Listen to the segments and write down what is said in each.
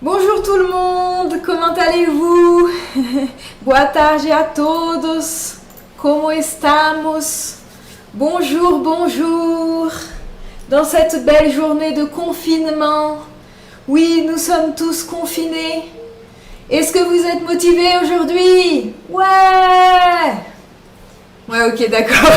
Bonjour tout le monde, comment allez-vous? Boa tarde a todos, como estamos? Bonjour, bonjour. Dans cette belle journée de confinement, oui, nous sommes tous confinés. Est-ce que vous êtes motivés aujourd'hui? Ouais! Ouais, ok, d'accord.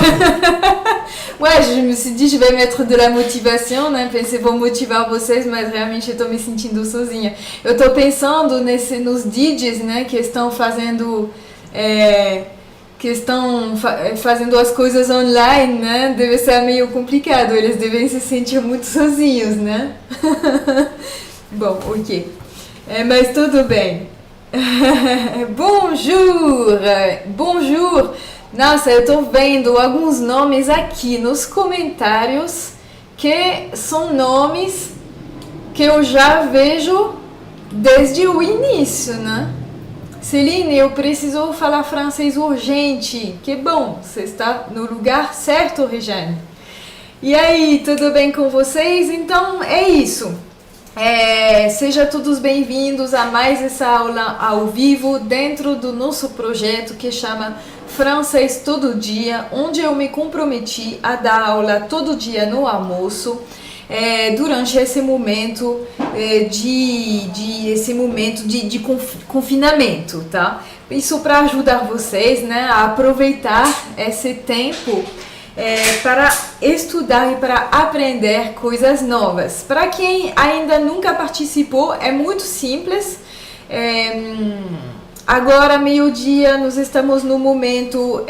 Ouais, je me suis dit, je vais mettre de la motivação, né? Pensei, vou motivar vocês, mas realmente eu tô me sentindo sozinha. Eu tô pensando nos DJs, né? Que estão fazendo... fazendo as coisas online, né? Deve ser meio complicado, eles devem se sentir muito sozinhos, né? Bom, ok. Mas tudo bem. Bonjour! Bonjour! Nossa, eu tô vendo alguns nomes aqui nos comentários que são nomes que eu já vejo desde o início, né? Celine, eu preciso falar francês urgente. Que bom, você está no lugar certo, Regiane. E aí, tudo bem com vocês? Então, é isso. Sejam todos bem-vindos a mais essa aula ao vivo dentro do nosso projeto que chama Francês Todo Dia, onde eu me comprometi a dar aula todo dia no almoço, durante esse momento de confinamento, tá? Isso para ajudar vocês, né, a aproveitar esse tempo para estudar e para aprender coisas novas. Para quem ainda nunca participou, é muito simples. Agora, meio-dia, nós estamos no momento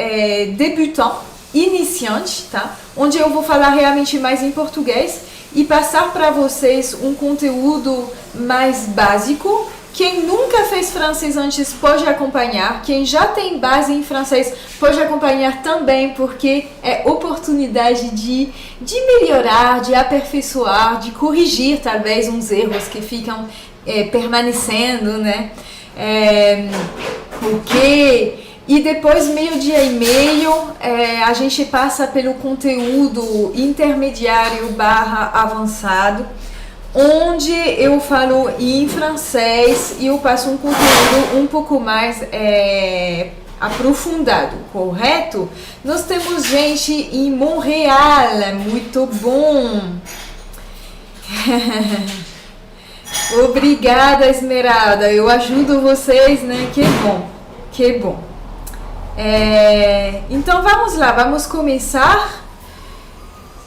débutant, iniciante, tá? Onde eu vou falar realmente mais em português e passar para vocês um conteúdo mais básico. Quem nunca fez francês antes pode acompanhar. Quem já tem base em francês pode acompanhar também, porque é oportunidade de melhorar, de aperfeiçoar, de corrigir talvez uns erros que ficam permanecendo, né? E depois, meio-dia e meio, a gente passa pelo conteúdo intermediário / avançado, onde eu falo em francês e eu passo um conteúdo um pouco mais aprofundado, correto? Nós temos gente em Montreal, muito bom! Obrigada, Esmeralda, eu ajudo vocês, né? Que bom, que bom. Então vamos lá, vamos começar.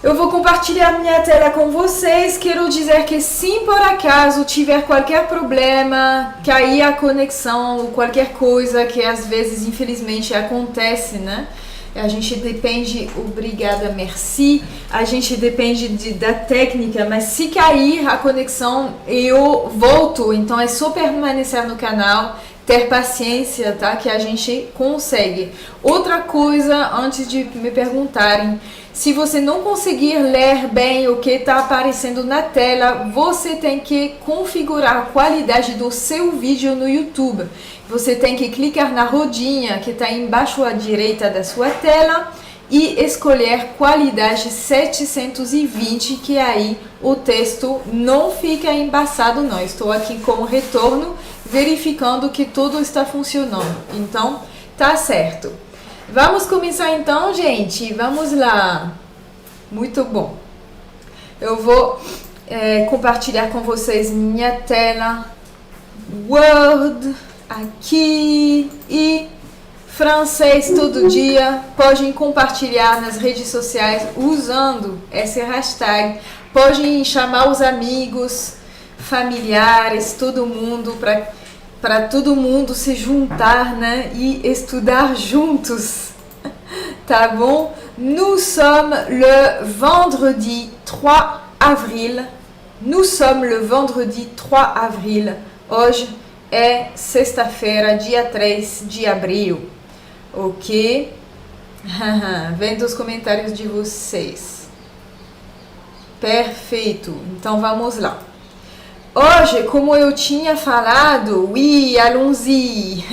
Eu vou compartilhar minha tela com vocês. Quero dizer que se por acaso tiver qualquer problema, cair a conexão ou qualquer coisa que às vezes infelizmente acontece, né? A gente depende, obrigada, merci. A gente depende da técnica, mas se cair a conexão, eu volto. Então é só permanecer no canal, ter paciência, tá? Que a gente consegue. Outra coisa, antes de me perguntarem, se você não conseguir ler bem o que está aparecendo na tela, você tem que configurar a qualidade do seu vídeo no YouTube. Você tem que clicar na rodinha que está embaixo à direita da sua tela e escolher qualidade 720, que aí o texto não fica embaçado não. Estou aqui com o retorno, verificando que tudo está funcionando. Então, tá certo. Vamos começar então, gente? Vamos lá. Muito bom. Eu vou compartilhar com vocês minha tela Word aqui e Francês Todo Dia. Podem compartilhar nas redes sociais usando esse hashtag. Podem chamar os amigos, familiares, todo mundo para todo mundo se juntar, né, e estudar juntos, tá bom? Nous sommes le vendredi 3 avril. Nous sommes le vendredi 3 avril. Hoje é sexta-feira, dia 3 de abril. Ok? Vendo os comentários de vocês. Perfeito. Então vamos lá. Hoje, como eu tinha falado, oui, allons-y.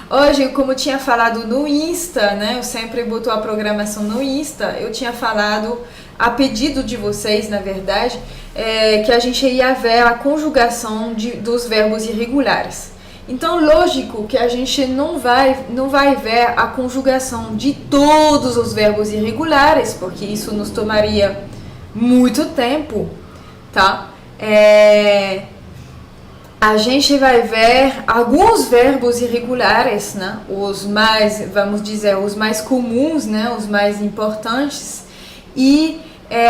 Hoje, como eu tinha falado no Insta, né? Eu sempre boto a programação no Insta. Eu tinha falado a pedido de vocês, na verdade, que a gente ia ver a conjugação dos verbos irregulares. Então, lógico que a gente não vai ver a conjugação de todos os verbos irregulares, porque isso nos tomaria muito tempo, tá? A gente vai ver alguns verbos irregulares, né? Os mais, vamos dizer, os mais comuns, né? Os mais importantes. E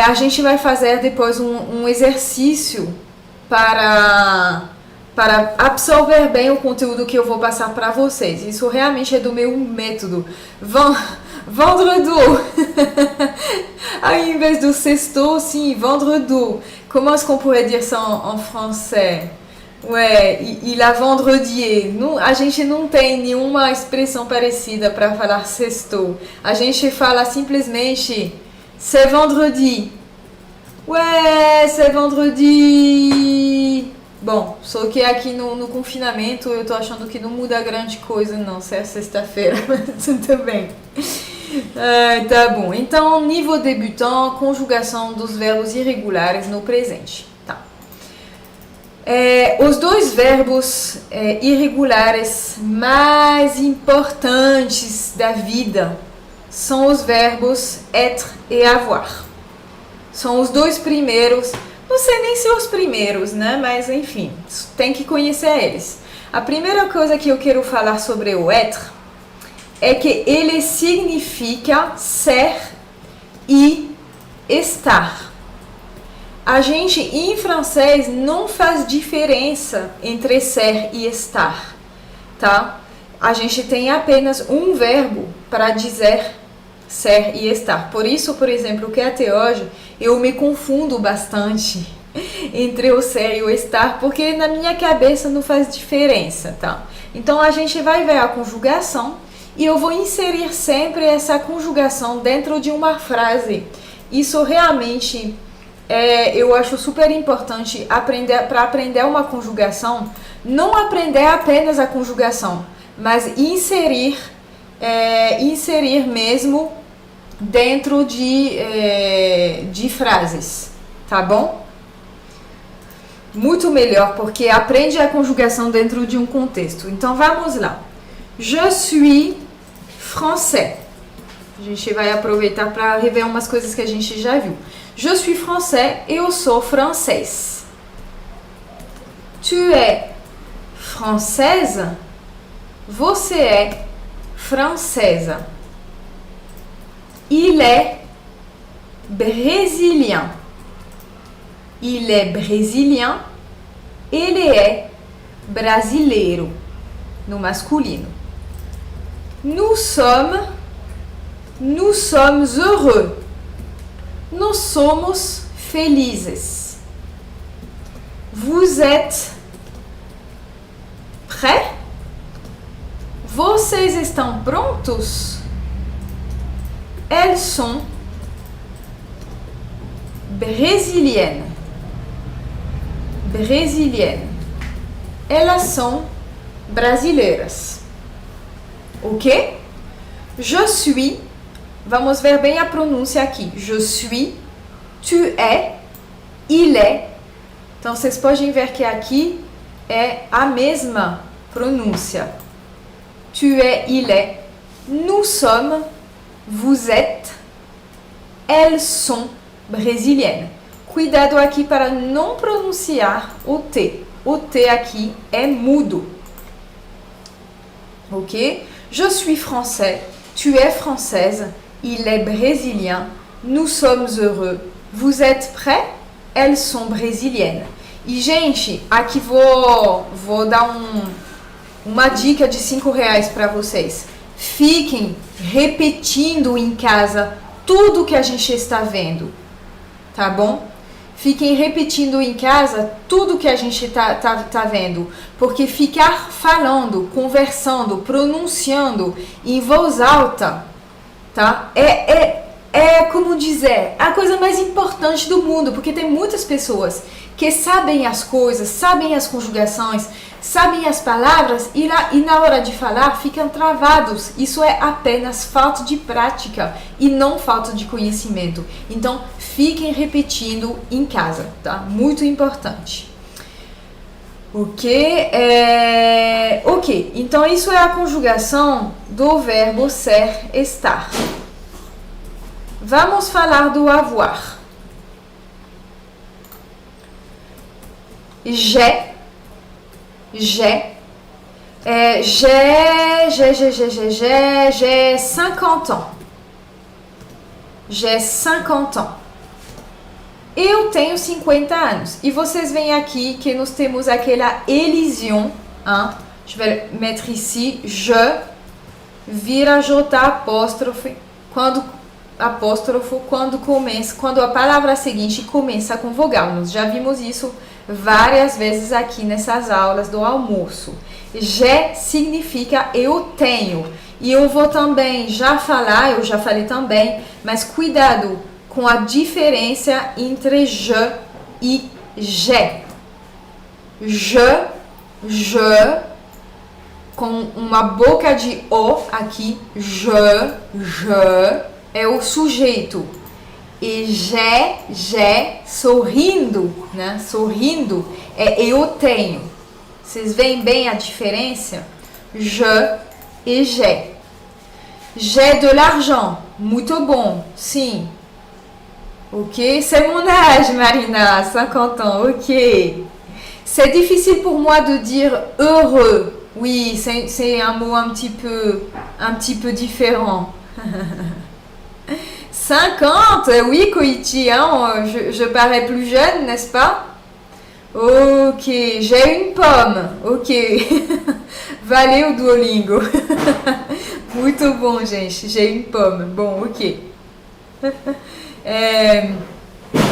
a gente vai fazer depois um exercício para absorver bem o conteúdo que eu vou passar para vocês. Isso realmente é do meu método. Vendredi. Aí, em vez do sexto, sim, vendredi. Comment est-ce qu'on pourrait dire ça en français? Ouais, il a vendredi. A gente não tem nenhuma expressão parecida para falar sexto. A gente fala simplesmente c'est vendredi. Ouais, c'est vendredi. Bom, só que aqui no confinamento eu tô achando que não muda grande coisa não, se é sexta-feira, mas tudo bem. Tá bom, então nível débutant, conjugação dos verbos irregulares no presente. Tá. Os dois verbos irregulares mais importantes da vida são os verbos être e avoir. São os dois primeiros. Não sei nem se os primeiros, né? Mas enfim, tem que conhecer eles. A primeira coisa que eu quero falar sobre o être é que ele significa ser e estar. A gente, em francês, não faz diferença entre ser e estar, tá? A gente tem apenas um verbo para dizer ser e estar. Por isso, por exemplo, que até hoje eu me confundo bastante entre o ser e o estar, porque na minha cabeça não faz diferença, tá? Então a gente vai ver a conjugação e eu vou inserir sempre essa conjugação dentro de uma frase. Isso realmente eu acho super importante para aprender uma conjugação, não aprender apenas a conjugação, mas inserir mesmo dentro de frases, tá bom? Muito melhor, porque aprende a conjugação dentro de um contexto. Então, vamos lá. Je suis français. A gente vai aproveitar para rever umas coisas que a gente já viu. Je suis français, eu sou francês. Tu es française, você é francesa. Il est brésilien. Il est brésilien. Ele é brasileiro, no masculino. Nous sommes heureux. Nós somos felizes. Vous êtes prêts? Vocês estão prontos? Elles sont brésiliennes. Brésiliennes. Elas são brasileiras. Ok? Je suis. Vamos ver bem a pronúncia aqui. Je suis. Tu es. Il est. Então, vocês podem ver que aqui é a mesma pronúncia. Tu es, il est. Nous sommes. Vous êtes. Elles sont brésiliennes. Cuidado aqui para não pronunciar o T. O T aqui é mudo. Ok? Je suis français. Tu es française. Il est brésilien. Nous sommes heureux. Vous êtes prêts? Elles sont brésiliennes. E, gente, aqui vou dar uma dica de R$5 para vocês. Fiquem repetindo em casa tudo que a gente está vendo, tá bom? Fiquem repetindo em casa tudo que a gente tá vendo, porque ficar falando, conversando, pronunciando em voz alta, tá? é, como dizer, a coisa mais importante do mundo, porque tem muitas pessoas que sabem as coisas, sabem as conjugações, sabem as palavras e na hora de falar ficam travados. Isso é apenas falta de prática e não falta de conhecimento. Então, fiquem repetindo em casa, tá? Muito importante. Ok, então isso é a conjugação do verbo ser, estar. Vamos falar do avoir. J'ai 50 ans. J'ai 50 ans. Eu tenho 50 anos. E vocês veem aqui que nós temos aquela elision. Hein? Je vais mettre ici, je, vira J apóstrofe, quando a palavra seguinte começa com vogal. Nós já vimos isso várias vezes aqui nessas aulas do almoço. J'ai significa eu tenho. E eu vou também eu já falei também, mas cuidado com a diferença entre je e j'ai. Je, com uma boca de O aqui, je, é o sujeito. E j'ai, sorrindo, né? Sorrindo é eu tenho. Vocês veem bem a diferença? Je e j'ai. J'ai de l'argent. Muito bom, sim. Ok, c'est mon âge, Marina, 50 ans, ok. C'est difficile pour moi de dire heureux. Oui, c'est un mot un petit peu différent. 50, oui, Koichi, hein, je parais plus jeune, n'est-ce pas? Ok, j'ai une pomme. Ok, valeu Duolingo. Muito bom, gente, j'ai une pomme. Bon, ok.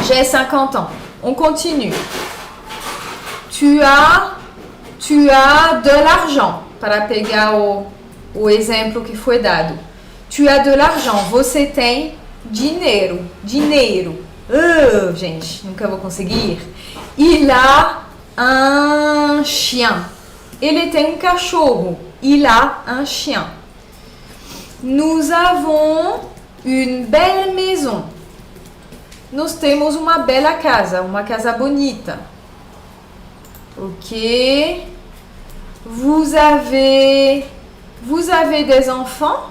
J'ai 50 ans. On continue. Tu as de l'argent. Para pegar o exemplo que foi dado. Tu as de l'argent. Você tem dinheiro. Gente, nunca vou conseguir. Il a un chien. Ele tem um cachorro. Il a un chien. Nous avons une belle maison. Nós temos uma bela casa, uma casa bonita. Ok. Vous avez des enfants?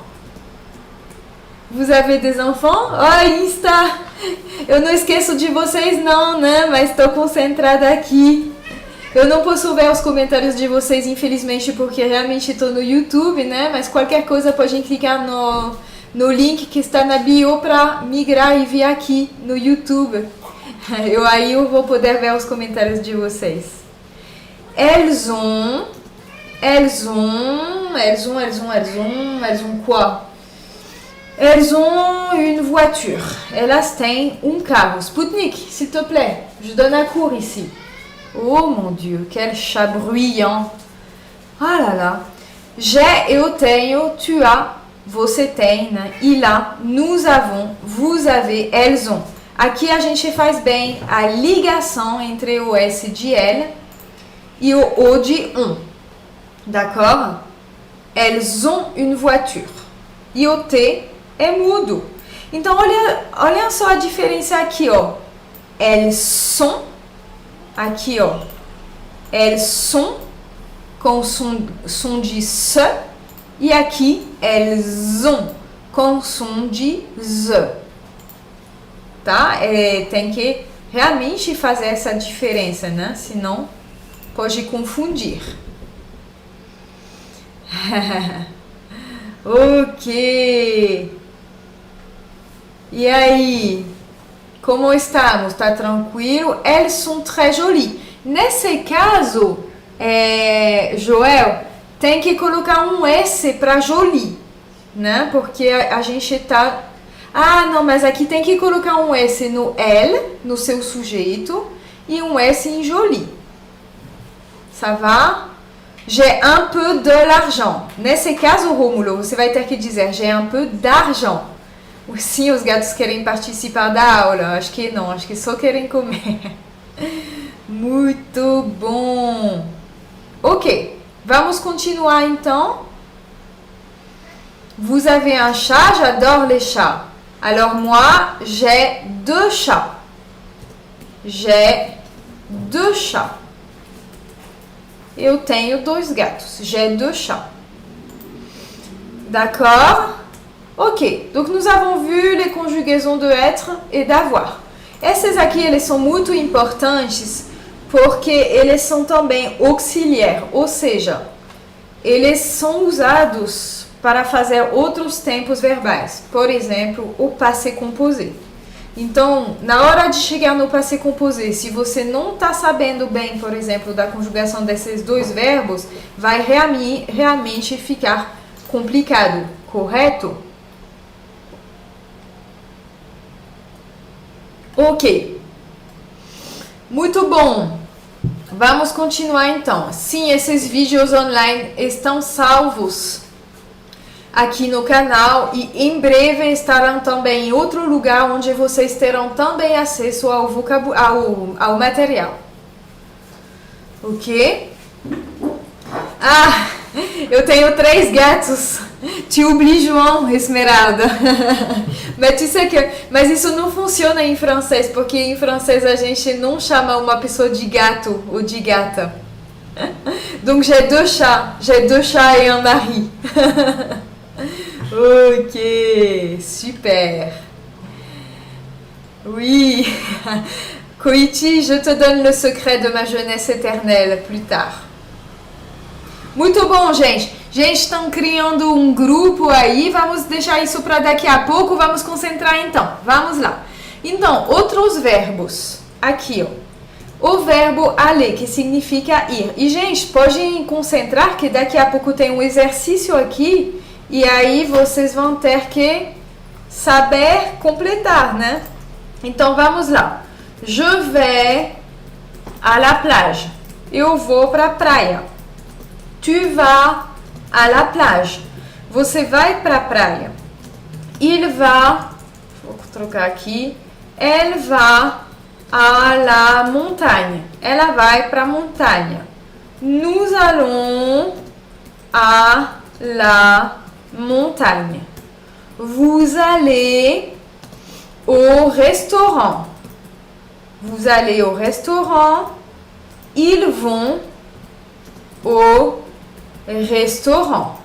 Vous avez des enfants? Oh, Insta! Eu não esqueço de vocês não, né? Mas estou concentrada aqui. Eu não posso ver os comentários de vocês, infelizmente, porque realmente estou no YouTube, né? Mas qualquer coisa pode clicar no link que está na bio para migrar e vir aqui no YouTube. Aí eu vou poder ver os comentários de vocês. Elles ont quoi? Elles ont une voiture. Elas têm um carro. Sputnik, s'il te plaît. Je donne un cours ici. Oh mon Dieu, quel chat bruyant. Ah là là. J'ai, eu tenho, tu as, você tem, né? Il a, nous avons, vous avez, elles ont. Aqui a gente faz bem a ligação entre o S de elle e o O de on. D'accord? Elles ont une voiture. E o T é mudo. Então, olha só a diferença aqui, ó. Elles sont, aqui, ó. Elles sont, com som de S. E aqui, elles ont, com som de Z. Tá? Tem que realmente fazer essa diferença, né? Senão, pode confundir. Ok. E aí? Como estamos? Tá tranquilo? Elles sont très jolies. Nesse caso, Joel, tem que colocar um S para jolie, né? Porque a gente tá... Ah, não, mas aqui tem que colocar um S no elle, no seu sujeito, e um S em jolie. Ça va? J'ai un peu de l'argent. Nesse caso, Rômulo, você vai ter que dizer j'ai un peu d'argent. Sim, os gatos querem participar da aula. Acho que não, acho que só querem comer. Muito bom. Ok, vamos continuar então. Vous avez un chat? J'adore les chats. Alors moi, j'ai 2 chats. J'ai 2 chats. Eu tenho 2 gatos. J'ai 2 chats. D'accord? Ok, donc nous avons vu les conjugaisons de être e d'avoir. Esses aqui, eles são muito importantes porque eles são também auxiliares, ou seja, eles são usados para fazer outros tempos verbais. Por exemplo, o passé composé. Então, na hora de chegar no passé composé, se você não está sabendo bem, por exemplo, da conjugação desses 2 verbos, vai realmente ficar complicado, correto? Ok. Muito bom. Vamos continuar então. Sim, esses vídeos online estão salvos aqui no canal e em breve estarão também em outro lugar onde vocês terão também acesso ao material. Ok? Ah, eu tenho 3 gatos. Te oublie, João, Esmeralda. Mas isso não funciona em francês, porque em francês a gente não chama uma pessoa de gato ou de gata. Donc j'ai 2 chats. J'ai 2 chats et un mari. Ok, super. Oui. Koichi, je te donne le secret de ma jeunesse éternelle plus tard. Muito bom, gente. Gente, estão criando um grupo aí. Vamos deixar isso para daqui a pouco. Vamos concentrar então. Vamos lá. Então, outros verbos. Aqui, ó. O verbo aller, que significa ir. E, gente, podem concentrar que daqui a pouco tem um exercício aqui. E aí vocês vão ter que saber completar, né? Então, vamos lá. Je vais à la plage. Eu vou para a praia. Tu vas à la plage. Você vai para a praia. Il va, vou trocar aqui. Elle va à la montagne. Ela vai para a montanha. Nous allons à la montagne. Vous allez au restaurant. Vous allez au restaurant. Ils vont au restaurant.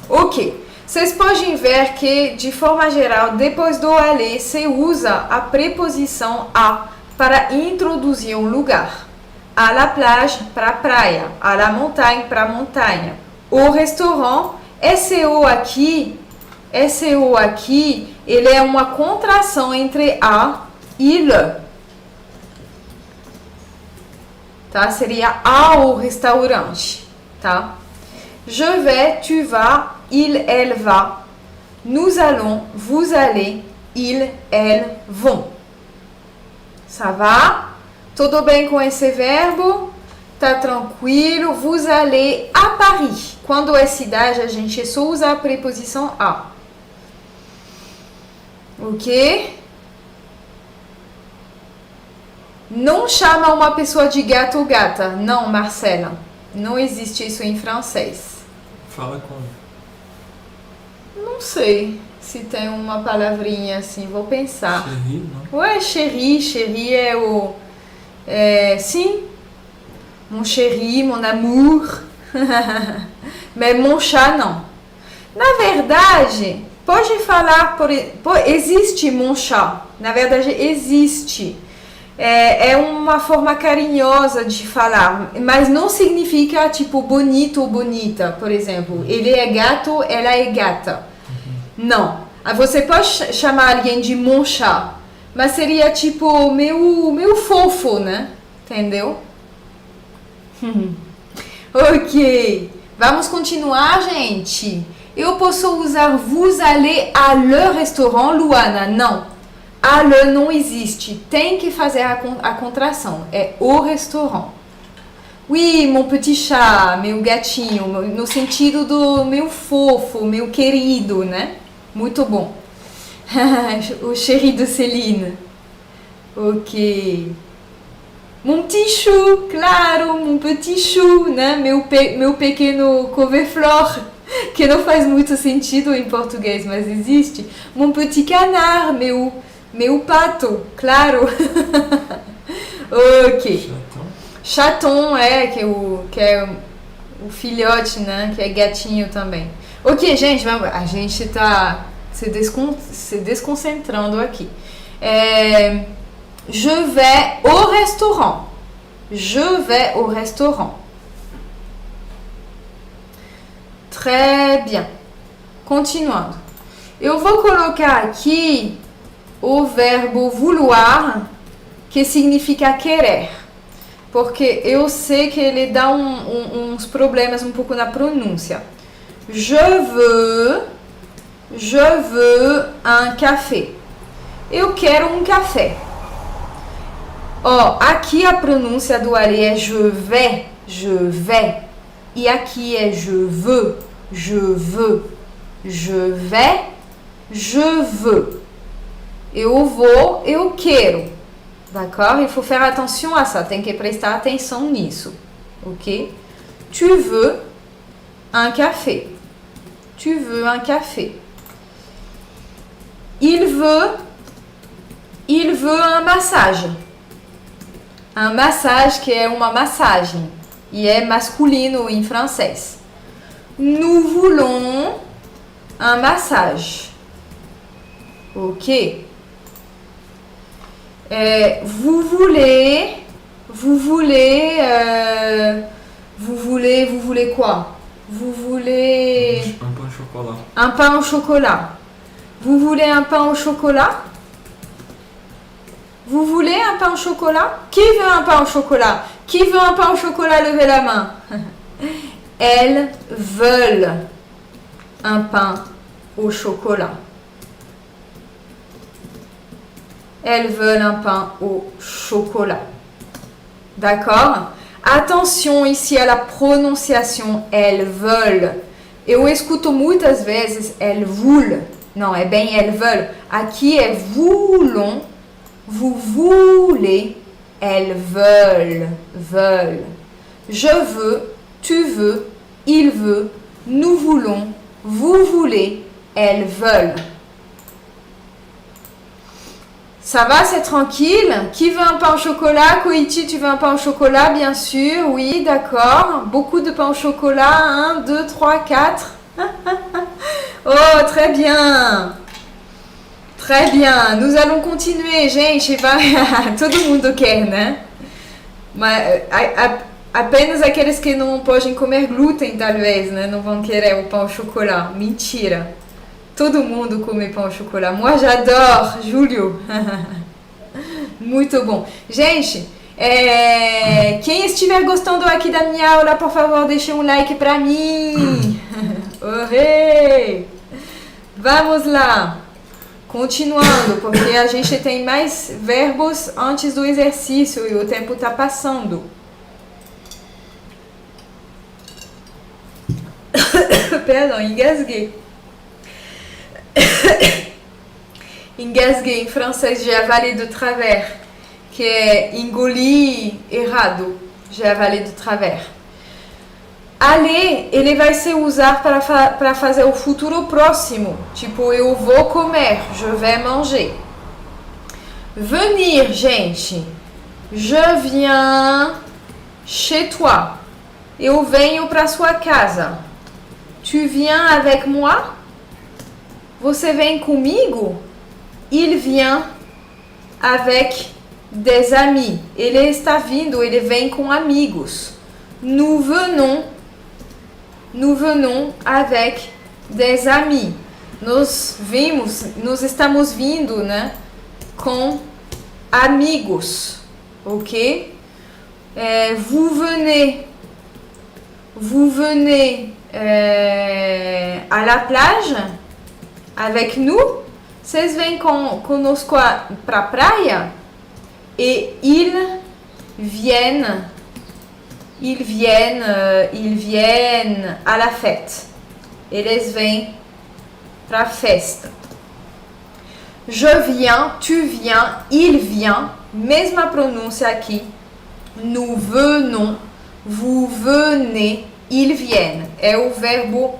Ok. Vocês podem ver que, de forma geral, depois do aller, se usa a preposição a para introduzir um lugar. À la plage, para a praia. À la montagne, para a montanha. O restaurant, esse o aqui, ele é uma contração entre a e le. Tá? Seria ao restaurante, tá? Je vais, tu vas, il, elle va. Nous allons, vous allez, ils, elles vont. Ça va? Tudo bem com esse verbo? Tá tranquilo? Vous allez à Paris. Quando é cidade, a gente só usa a preposição a. Ok? Não chama uma pessoa de gato ou gata. Não, Marcela. Não existe isso em francês. Fala como? Não sei se tem uma palavrinha assim. Vou pensar. Chérie, não? Ouais, chéri. Chéri é o... sim. Mon chéri, mon amour. Mas mon chat, não. Na verdade, pode falar... existe mon chat. Na verdade, existe. É uma forma carinhosa de falar, mas não significa tipo bonito ou bonita, por exemplo. Ele é gato, ela é gata. Não. Você pode chamar alguém de mon chat, mas seria tipo meu fofo, né? Entendeu? Ok. Vamos continuar, gente? Eu posso usar vous allez à le restaurant, Luana? Não. A le não existe. Tem que fazer a contração. É o restaurant. Oui, mon petit chat, meu gatinho, no sentido do meu fofo, meu querido, né? Muito bom. O chéri de Céline. Ok. Mon petit chou, claro, mon petit chou, né? Meu pequeno couve-flor, que não faz muito sentido em português, mas existe. Mon petit canard, meu pato, claro. Ok. Chaton que é o filhote, né? Que é gatinho também. Ok, gente, a gente tá se desconcentrando aqui. Je vais au restaurant. Je vais au restaurant. Très bien. Continuando. Eu vou colocar aqui o verbo vouloir, que significa querer. Porque eu sei que ele dá uns problemas um pouco na pronúncia. Je veux un café. Eu quero um café. Ó, aqui a pronúncia do Ari é je vais. E aqui é je veux. Je vais, je veux. Eu vou, eu quero. D'accord? Il faut faire attention à ça. Tem que prestar atenção nisso. Ok? Tu veux un café. Tu veux un café. Il veut un massage. Un massage que é uma massagem. E é masculino em francês. Nous voulons un massage. Ok? Vous voulez quoi? Vous voulez un pain au chocolat. Un pain au chocolat. Vous voulez un pain au chocolat? Vous voulez un pain au chocolat? Qui veut un pain au chocolat? Qui veut un pain au chocolat? Levez la main. Elles veulent un pain au chocolat. Elles veulent un pain au chocolat. D'accord? Attention ici à la pronunciação. Elles veulent. Eu escuto muitas vezes elles voulent. Não, é bem elles veulent. Aqui é voulons. Vous voulez. Elles veulent. Je veux. Tu veux. Il veut. Nous voulons. Vous voulez. Elles veulent. Ça va, c'est tranquille. Qui veut un pain au chocolat? Koichi, tu veux un pain au chocolat? Bien sûr, oui, d'accord. Beaucoup de pain au chocolat. 1, 2, 3, 4. Oh, très bien. Très bien. Nous allons continuer, gente. Vai. Todo mundo quer, né? Mas apenas aqueles que não podem comer glúten, talvez, né? Não vão querer o pão au chocolat. Mentira. Todo mundo come pão au chocolat. Moi, j'adore, Júlio. Muito bom. Gente, quem estiver gostando aqui da minha aula, por favor, deixe um like pra mim. Oi! Vamos lá. Continuando, porque a gente tem mais verbos antes do exercício e o tempo tá passando. Perdão, engasguei. Engasguei em francês, j'ai avalé de travers, que é engolir errado, j'ai avalé de travers. Aller, ele vai ser usar para fazer o futuro próximo, tipo eu vou comer, je vais manger. Venir, gente, je viens chez toi, eu venho para sua casa. Tu viens avec moi? Você vem comigo? Il vient avec des amis. Ele está vindo, ele vem com amigos. Nous venons avec des amis. Nós estamos vindo, né, com amigos, ok? Vous venez à la plage avec nous? Vocês vêm conosco para a praia? Et ils viennent à la fête. Eles vêm para a festa. Je viens, tu viens, il vient. Mesma pronúncia aqui. Nous venons, vous venez, ils viennent. É o verbo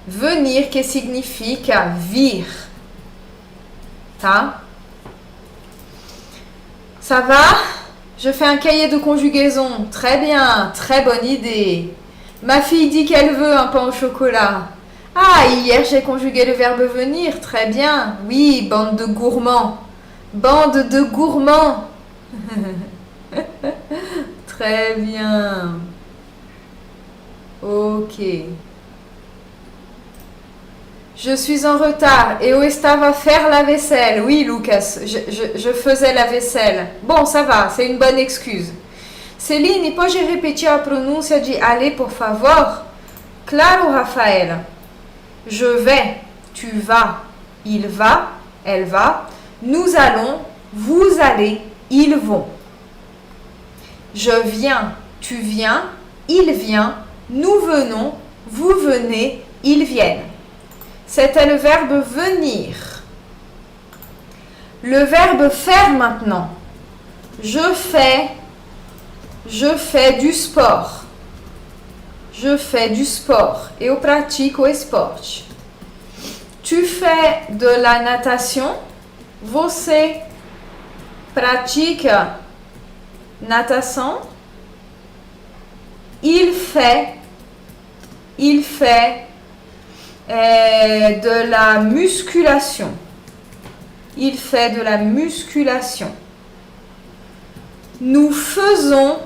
venir que significa vir. Tá? Ça va? Je fais un cahier de conjugaison. Très bien, très bonne idée. Ma fille dit qu'elle veut un pain au chocolat. Ah, hier j'ai conjugué le verbe venir. Très bien. Oui, bande de gourmands. Bande de gourmands. Très bien. Ok. Je suis en retard. Eu estava a faire la vaisselle. Oui, Lucas, je faisais la vaisselle. Bon, ça va, c'est une bonne excuse. Celine, pode repetir a pronúncia de aller, por favor? Claro, Rafaela. Je vais, tu vas, il va, elle va. Nous allons, vous allez, ils vont. Je viens, tu viens, il vient, nous venons, vous venez, ils viennent. C'était le verbe venir. Le verbe faire maintenant. Je fais du sport. Je fais du sport. Eu pratico esporte. Tu fais de la natation. Você pratica natação. Il fait de la musculation. Il fait de la musculation. Nous faisons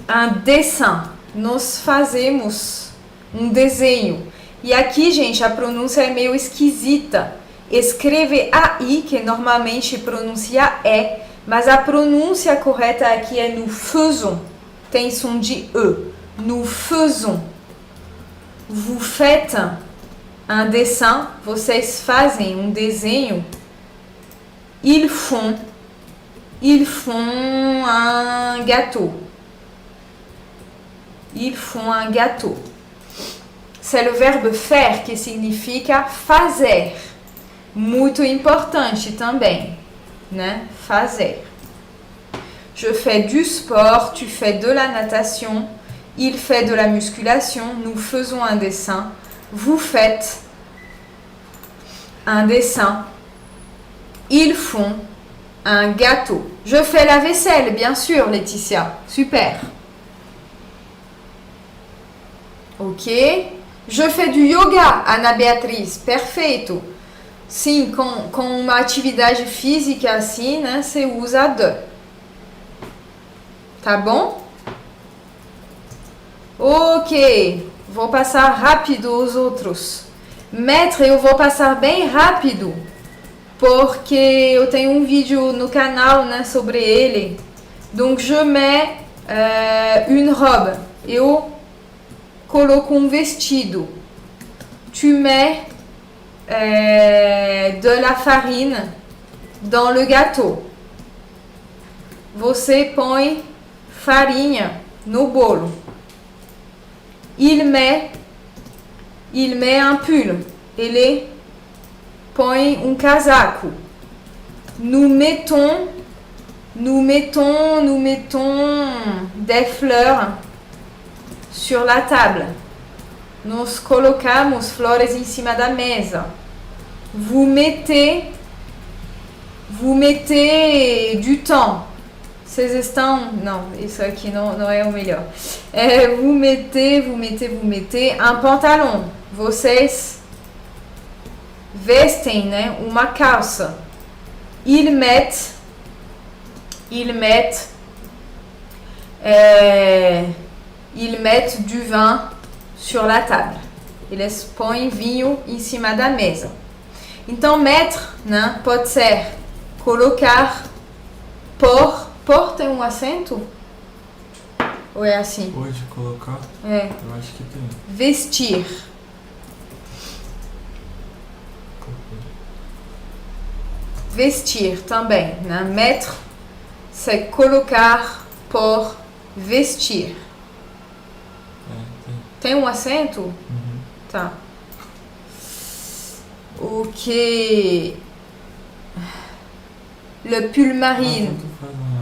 un dessin. Nós fazemos desenho. E aqui, gente, a pronúncia é meio esquisita. Escreve AI, que normalmente pronuncia E, mas a pronúncia correta aqui é nous faisons. Tem som de E. Nous faisons. Vous faites un dessin. Vocês fazem desenho. Ils font un gâteau. Ils font un gâteau. C'est le verbe faire que significa fazer. Muito importante também, né? Fazer. Je fais du sport, tu fais de la natation, il fait de la musculation, nous faisons un dessin, vous faites un dessin, ils font un gâteau. Je fais la vaisselle, bien sûr, Laetitia. Super. Ok. Je fais du yoga, Ana Beatriz. Perfeito. Sim, com uma atividade física assim, né? Você usa de. Tá bom? Ok. Vou passar rápido os outros. Maître, eu vou passar bem rápido, porque eu tenho vídeo no canal, né, sobre ele. Donc, je mets une robe. Eu coloco vestido. Tu mets de la farine dans le gâteau. Você põe farinha no bolo. Il met un pull. Ele põe casaco. Nous mettons des fleurs sur la table. Nós colocamos flores em cima da mesa. Vous mettez du temps. Vocês estão... Não, isso aqui não é o melhor. Vous mettez un pantalon. Vocês vestem, né, uma calça. Ils mettent du vin sur la table. Eles põem vinho em cima da mesa. Então, mettre, né, pode ser colocar, pôr. Pôr tem acento? Ou é assim? Pode colocar? É. Eu acho que tem. Vestir. Vestir também, né? Mettre, c'est colocar, pôr, vestir. Tem acento? Uhum. Tá. Ok. Le pull marine.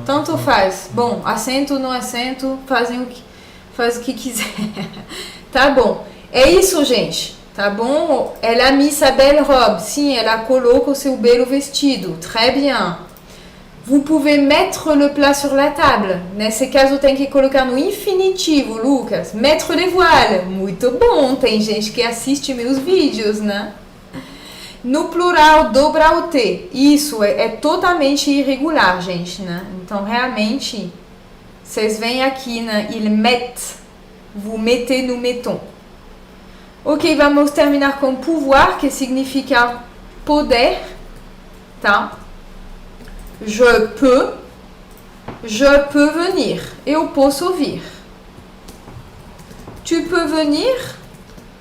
Tanto faz. Bom, assento ou não assento, faz o que quiser. Tá bom. É isso, gente. Tá bom? Ela a mis sa belle robe. Sim, ela coloca o seu belo vestido. Très bien. Vous pouvez mettre le plat sur la table. Nesse caso, tem que colocar no infinitivo, Lucas. Mettre les voiles. Muito bom. Tem gente que assiste meus vídeos, né? No plural, dobrar o T. Isso é totalmente irregular, gente, né? Então, realmente, vocês vêm aqui na il met. Vous mettez, nous mettons. Ok, vamos terminar com pouvoir, que significa poder, tá? Je peux venir. Eu posso vir. Tu peux venir.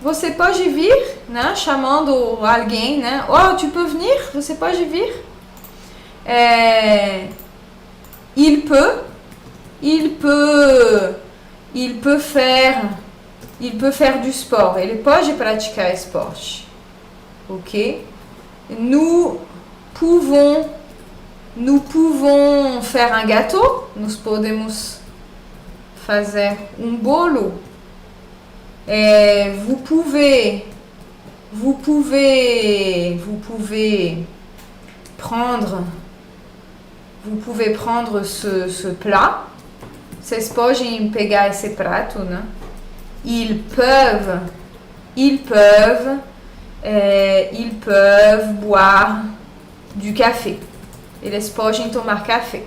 Você pode vir, né? Chamando alguém, né? Oh, tu peux venir? Você pode vir? Il peut faire du sport. Ele pode praticar esporte. Ok? Nous pouvons faire un gâteau. Nós podemos fazer um bolo. Vous pouvez prendre ce plat. Vocês podem pegar esse prato, né? Ils peuvent boire du café. Eles podem tomar café.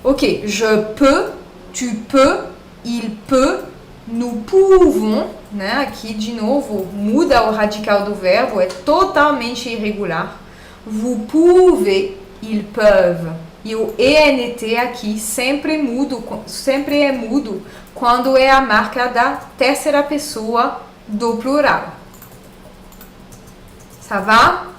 Ok, je peux, tu peux, il peut, nous pouvons, né? Aqui de novo muda o radical do verbo, é totalmente irregular. Vous pouvez, ils peuvent. E o ENT aqui sempre é mudo quando é a marca da terceira pessoa do plural. Ça va?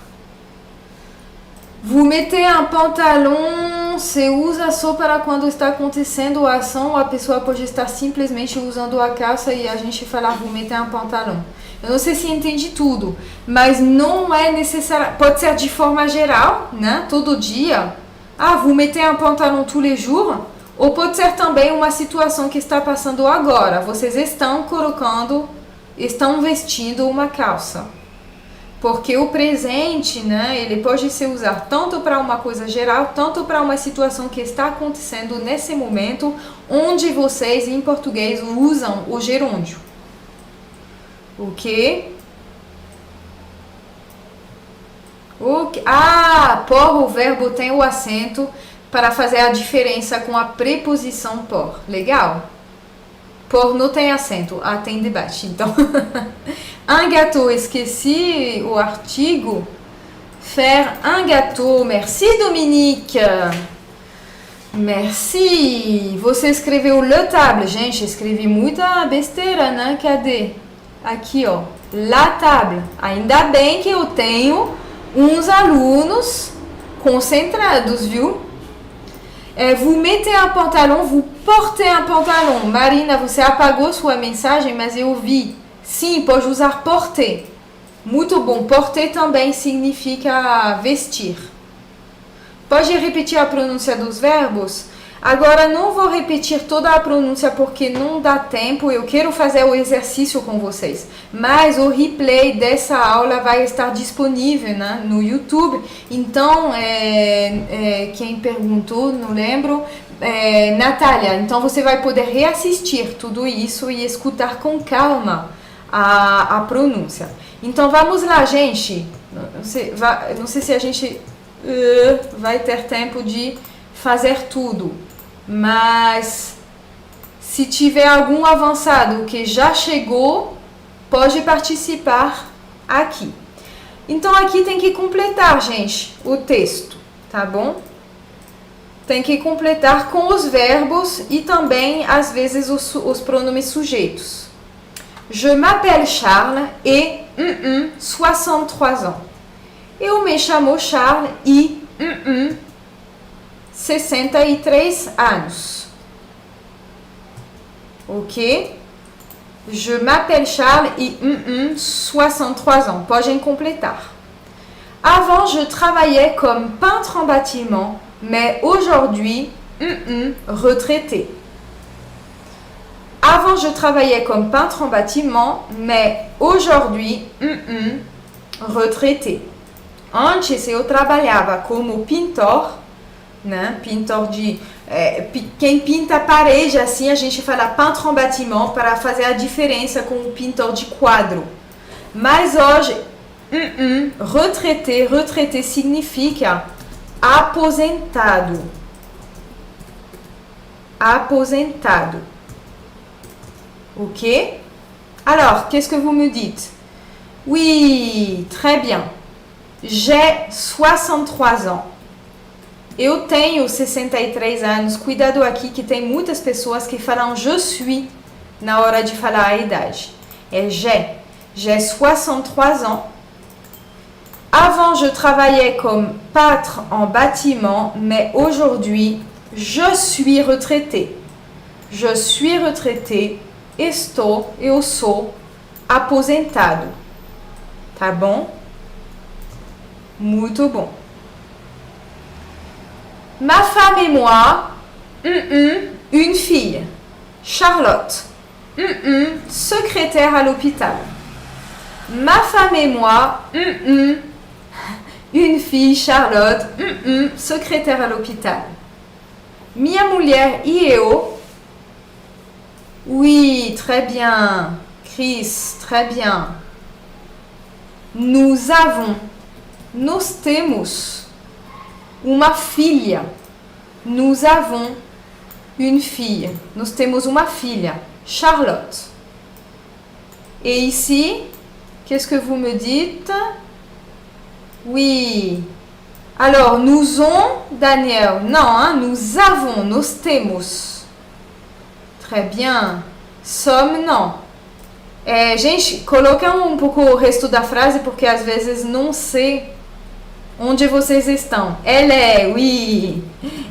Vous mettez un pantalon, você usa só para quando está acontecendo a ação, a pessoa pode estar simplesmente usando a calça e a gente falar vous mettez un pantalon. Eu não sei se entendi tudo, mas não é necessário, pode ser de forma geral, né? Todo dia. Ah, vous mettez un pantalon tous les jours? Ou pode ser também uma situação que está passando agora. Vocês estão vestindo uma calça. Porque o presente, né, ele pode ser usado tanto para uma coisa geral, tanto para uma situação que está acontecendo nesse momento, onde vocês, em português, usam o gerúndio. Ok? Ah, por, o verbo tem o acento para fazer a diferença com a preposição por. Legal? Por não tem acento, tem debate. Então, un gâteau, esqueci o artigo. Faire un gâteau. Merci, Dominique. Merci. Você escreveu le table. Gente, escrevi muita besteira, né? Cadê? Aqui, ó. La table. Ainda bem que eu tenho uns alunos concentrados, viu? Vous mettez un pantalon, vous portez un pantalon. Marina, você apagou sua mensagem, mas eu vi. Sim, pode usar porter. Muito bom. Porter também significa vestir. Pode repetir a pronúncia dos verbos? Agora não vou repetir toda a pronúncia porque não dá tempo. Eu quero fazer o exercício com vocês. Mas o replay dessa aula vai estar disponível, né, no YouTube. Então, quem perguntou, não lembro, Natália. Então você vai poder reassistir tudo isso e escutar com calma a pronúncia. Então vamos lá, gente. Não sei se a gente vai ter tempo de fazer tudo. Mas se tiver algum avançado que já chegou, pode participar aqui. Então aqui tem que completar, gente, o texto, tá bom? Tem que completar com os verbos e também, às vezes, os pronomes sujeitos. Je m'appelle Charles et 63 ans. Eu me chamo Charles e 63 anos. Ok? Je m'appelle Charles et 63 ans. Podem completar. Avant, je travaillais comme peintre en bâtiment mais aujourd'hui, retraité. Avant, je travaillais comme peintre en bâtiment, mais aujourd'hui, retraité. Antes, eu trabalhava como pintor, né? Pintor de... quem pinta a parede, assim, a gente fala peintre en bâtiment para fazer a diferença com o pintor de quadro. Mas hoje, retraité, retraité significa aposentado. Aposentado. Ok? Alors, qu'est-ce que vous me dites? Oui, très bien. J'ai 63 ans. Eu tenho 63 anos. Cuidado aqui que tem muitas pessoas que falam je suis na hora de falar a idade. É j'ai. J'ai 63 ans. Avant, je travaillais comme peintre en bâtiment, mais aujourd'hui, je suis retraité. Je suis retraité. Eu sou aposentado. Tá bom? Muito bom. Ma femme et moi, une fille. Charlotte, secrétaire à l'hôpital. Ma femme et moi, une fille. Charlotte, secrétaire à l'hôpital. Minha mulher e eu. Oui, très bien. Chris, très bien. Nous avons, nós temos uma filha. Nous avons une fille. Nós temos uma filha. Charlotte. Et ici, qu'est-ce que vous me dites? Oui. Alors, nous on, Daniel. Non, hein, nous avons, nós temos. Très bien. Sommes, não. Gente, coloca um pouco o resto da frase, porque às vezes não sei onde vocês estão. Elle est, oui.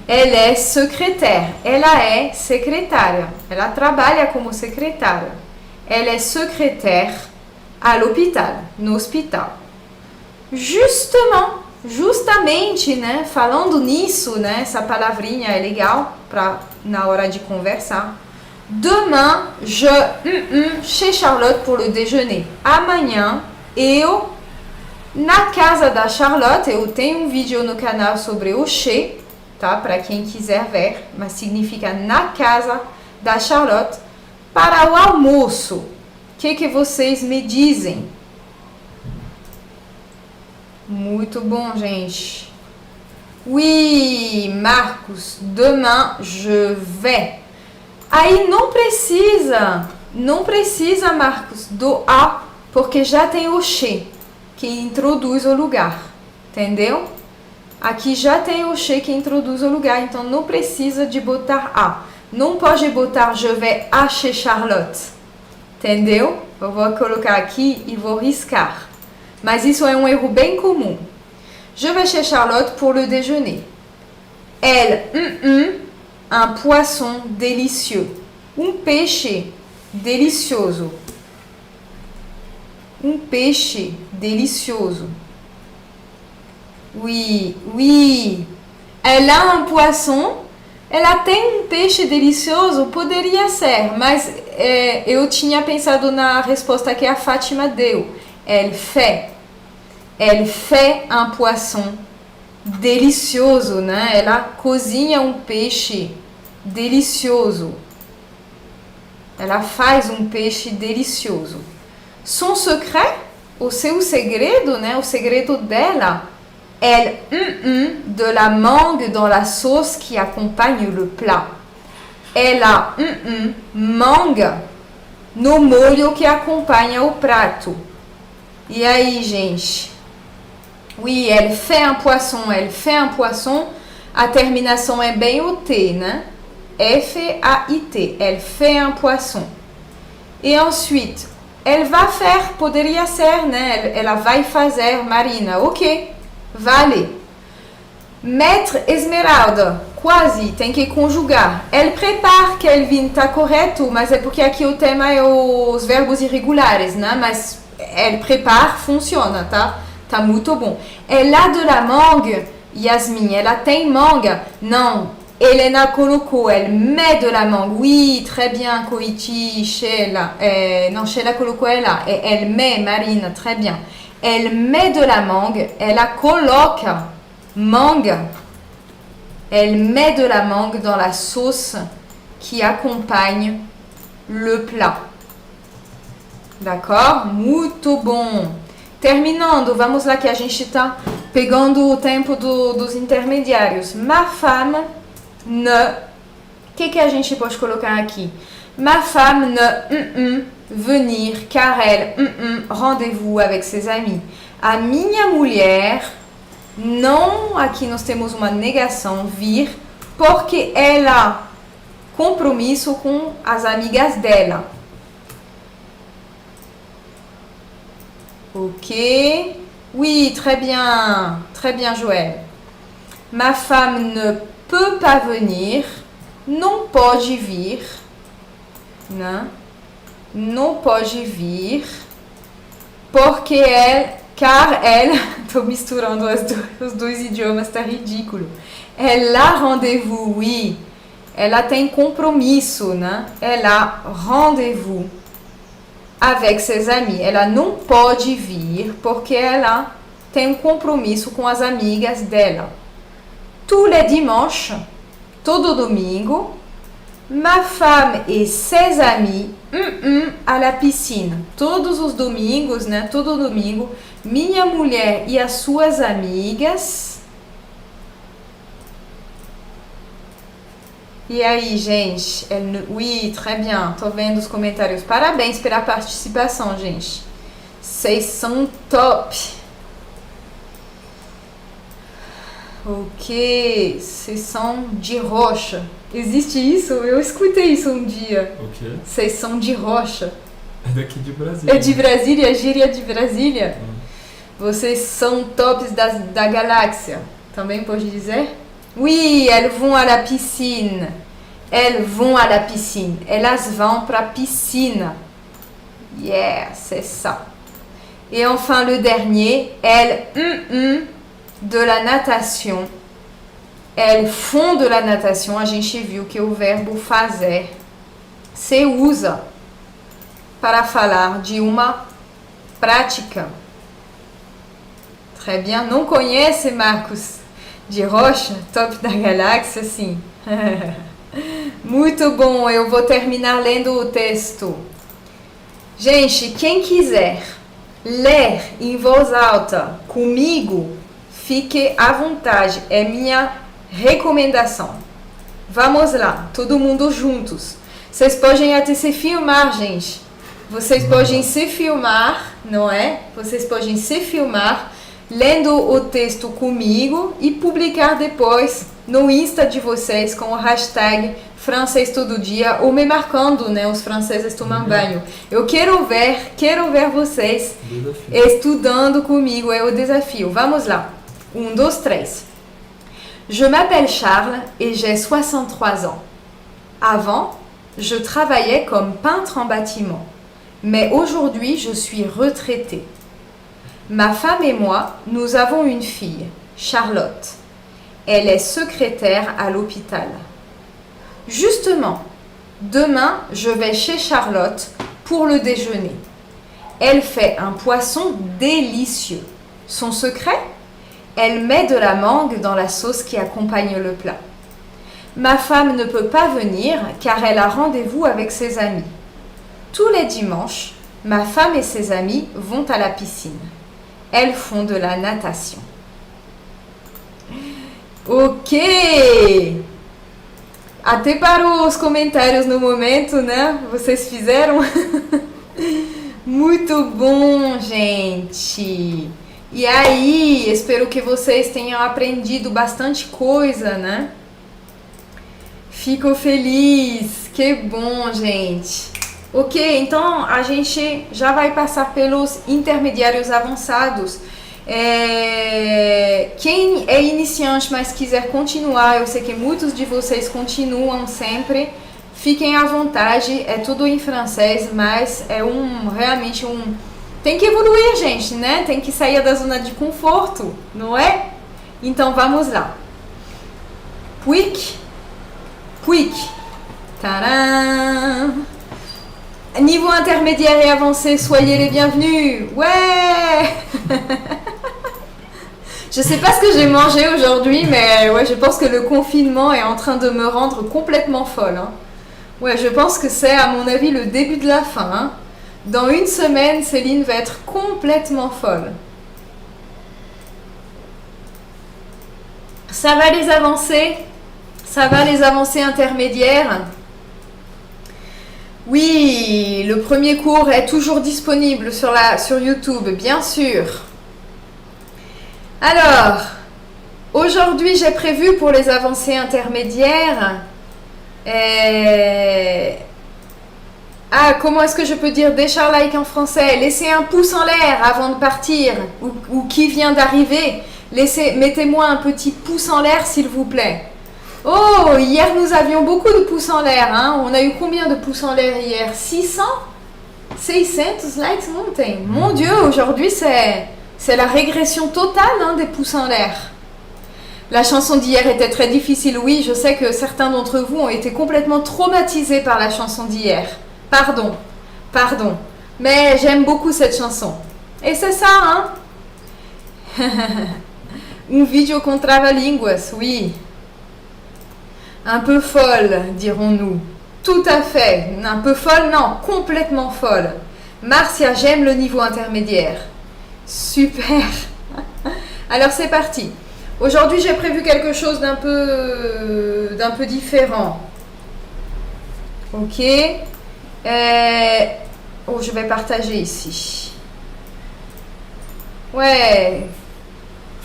Elle est secrétaire. Ela é secretária. Ela trabalha como secretária. Elle est secrétaire à l'hôpital, no hospital. Justamente, né? Falando nisso, né? Essa palavrinha é legal para na hora de conversar. Demain, je chez Charlotte pour le déjeuner. Amanhã, eu na casa da Charlotte. Eu tenho vídeo no canal sobre o chez, tá? Para quem quiser ver, mas significa na casa da Charlotte para o almoço. O que vocês me dizem? Muito bom, gente. Oui, Marcos, demain je vais. Aí não precisa, Marcos, do a, porque já tem o chez, que introduz o lugar, entendeu? Aqui já tem o chez que introduz o lugar, então não precisa de botar a. Não pode botar je vais à chez Charlotte, entendeu? Eu vou colocar aqui e vou riscar. Mas isso é um erro bem comum. Je vais chez Charlotte pour le déjeuner. Elle, un poisson délicieux. Um peixe delicioso. Um peixe delicioso. Oui, oui. Elle a un poisson. Ela tem um peixe delicioso? Poderia ser, mas eu tinha pensado na resposta que a Fátima deu. Elle fait un poisson delicioso, né? Ela cozinha um peixe delicioso. Ela faz um peixe delicioso. Son secret, o seu segredo, né? O segredo dela. Elle, de la mangue dans la sauce qui accompagne le plat. Ela, mangue no molho que acompanha o prato. E aí, gente? Oui, elle fait un poisson. Elle fait un poisson. A terminação é bem o T, né? F-A-I-T. Elle fait un poisson. Et ensuite, elle va faire. Poderia ser, né? Ela vai fazer, Marina. Ok. Vale. Maître Esmeralda. Quase. Tem que conjugar. Elle prépare, Kelvin. Tá correto, mas é porque aqui o tema é os verbos irregulares, né? Mas elle prépare funciona, tá? Tá muito bom. Elle a de la mangue. Yasmin, ela tem manga? Não. Helena colocou, elle met de la mangue. Oui, très bien, Koichi, Sheila. Non, Sheila colocou ela. Elle met, Marina, très bien. Elle met de la mangue. Ela coloca mangue. Elle met de la mangue dans la sauce qui acompanhe le plat. D'accord? Muito bom. Terminando, vamos lá que a gente está pegando o tempo dos intermediários. Ma femme ne... O que a gente pode colocar aqui? Ma femme ne venir, car elle rendez-vous avec ses amis. A minha mulher não, aqui nós temos uma negação, vir, porque ela compromisso com as amigas dela. Ok. Oui, très bien Joël. Ma femme ne peut pas venir, não pode vir, né? Não pode vir, porque car elle, tô misturando os dois idiomas, tá ridículo. Elle a rendez-vous, oui. Ela tem compromisso, né? Elle a rendez-vous avec ses amis. Ela não pode vir porque ela tem compromisso com as amigas dela. Tous les dimanches, todo domingo, ma femme et ses amis à la piscine. Todos os domingos, né? Todo domingo, minha mulher e as suas amigas. E aí, gente? Oui, très bien. Tô vendo os comentários. Parabéns pela participação, gente. Vocês são top. Ok. Vocês são de rocha. Existe isso? Eu escutei isso um dia. O quê? Vocês são de rocha. É daqui de Brasília. É de Brasília? Gíria de Brasília? Vocês são tops da galáxia. Também pode dizer? Oui, elles vont à la piscine. Elles vont à la piscine. Elas vão para a piscina. Yeah, c'est ça. Et enfin le dernier, elles de la natation. Elles font de la natation. A gente viu que o verbo fazer se usa para falar de uma prática. Très bien. Não conhece, Marcos? De rocha? Top da galáxia, sim. Muito bom, eu vou terminar lendo o texto. Gente, quem quiser ler em voz alta comigo, fique à vontade, é minha recomendação. Vamos lá, todo mundo juntos. Vocês podem até se filmar, gente. Vocês podem se filmar, não é? Vocês podem se filmar lendo o texto comigo e publicar depois no Insta de vocês com o hashtag Francês Todo Dia ou me marcando, né, os franceses tomam banho. Eu quero ver vocês estudando comigo, é o desafio. Vamos lá. 1, 2, 3. Je m'appelle Charles et j'ai 63 ans. Avant, je travaillais comme peintre en bâtiment. Mais aujourd'hui, je suis retraitée. Ma femme et moi, nous avons une fille, Charlotte. Elle est secrétaire à l'hôpital. Justement, demain, je vais chez Charlotte pour le déjeuner. Elle fait un poisson délicieux. Son secret? Elle met de la mangue dans la sauce qui accompagne le plat. Ma femme ne peut pas venir car elle a rendez-vous avec ses amis. Tous les dimanches, ma femme et ses amis vont à la piscine. Elles font de la natation. Ok! Até para os comentários no momento, né? Vocês fizeram? Muito bom, gente! E aí, espero que vocês tenham aprendido bastante coisa, né? Fico feliz! Que bom, gente! Ok, então a gente já vai passar pelos intermediários avançados. Quem é iniciante, mas quiser continuar, eu sei que muitos de vocês continuam sempre, fiquem à vontade, é tudo em francês, mas é realmente tem que evoluir, gente, né? Tem que sair da zona de conforto, não é? Então vamos lá. Puic, puic. Tadam! Niveau intermédiaire et avancé, soyez les bienvenus. Ouais. Je sais pas ce que j'ai mangé aujourd'hui, mais ouais, je pense que le confinement est en train de me rendre complètement folle. Hein. Ouais, je pense que c'est, à mon avis, le début de la fin. Hein. Dans une semaine, Céline va être complètement folle. Ça va les avancées? Ça va les avancées intermédiaires? Oui, le premier cours est toujours disponible sur YouTube, bien sûr. Alors, aujourd'hui, j'ai prévu pour les avancées intermédiaires... comment est-ce que je peux dire déjà like en français? Laissez un pouce en l'air avant de partir, ou qui vient d'arriver. Mettez-moi un petit pouce en l'air, s'il vous plaît. Oh, hier nous avions beaucoup de pouces en l'air. Hein? On a eu combien de pouces en l'air hier? 600 likes ontem. Mon Dieu, aujourd'hui c'est la régression totale hein, des pouces en l'air. La chanson d'hier était très difficile. Oui, je sais que certains d'entre vous ont été complètement traumatisés par la chanson d'hier. Pardon. Mais j'aime beaucoup cette chanson. Et c'est ça, hein? Un vídeo com trava-línguas, oui. Un peu folle, dirons-nous. Tout à fait. Un peu folle, non, complètement folle. Marcia, j'aime le niveau intermédiaire. Super. Alors c'est parti. Aujourd'hui, j'ai prévu quelque chose d'un peu différent. Ok. Je vais partager ici. Ouais.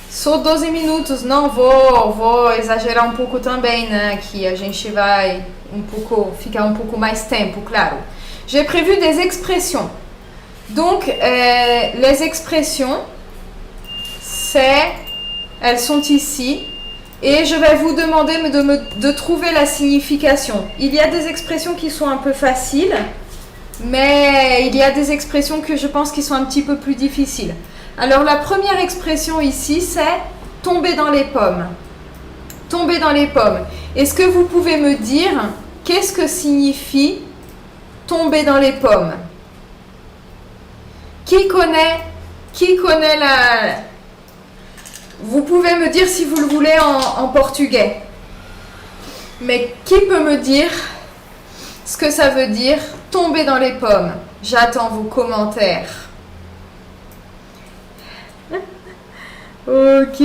Só 12 minutos, não vou exagerar pouco também, né? Que a gente vai ficar um pouco mais tempo, claro. J'ai prévu des expressions. Donc, les expressions, elles sont ici. Et je vais vous demander de trouver la signification. Il y a des expressions qui sont un peu faciles, mais il y a des expressions que je pense qui sont un petit peu plus difficiles. Alors la première expression ici, c'est tomber dans les pommes. Tomber dans les pommes. Est-ce que vous pouvez me dire qu'est-ce que signifie tomber dans les pommes? Qui connaît la... Vous pouvez me dire si vous le voulez en portugais. Mais qui peut me dire ce que ça veut dire tomber dans les pommes? J'attends vos commentaires. Ok.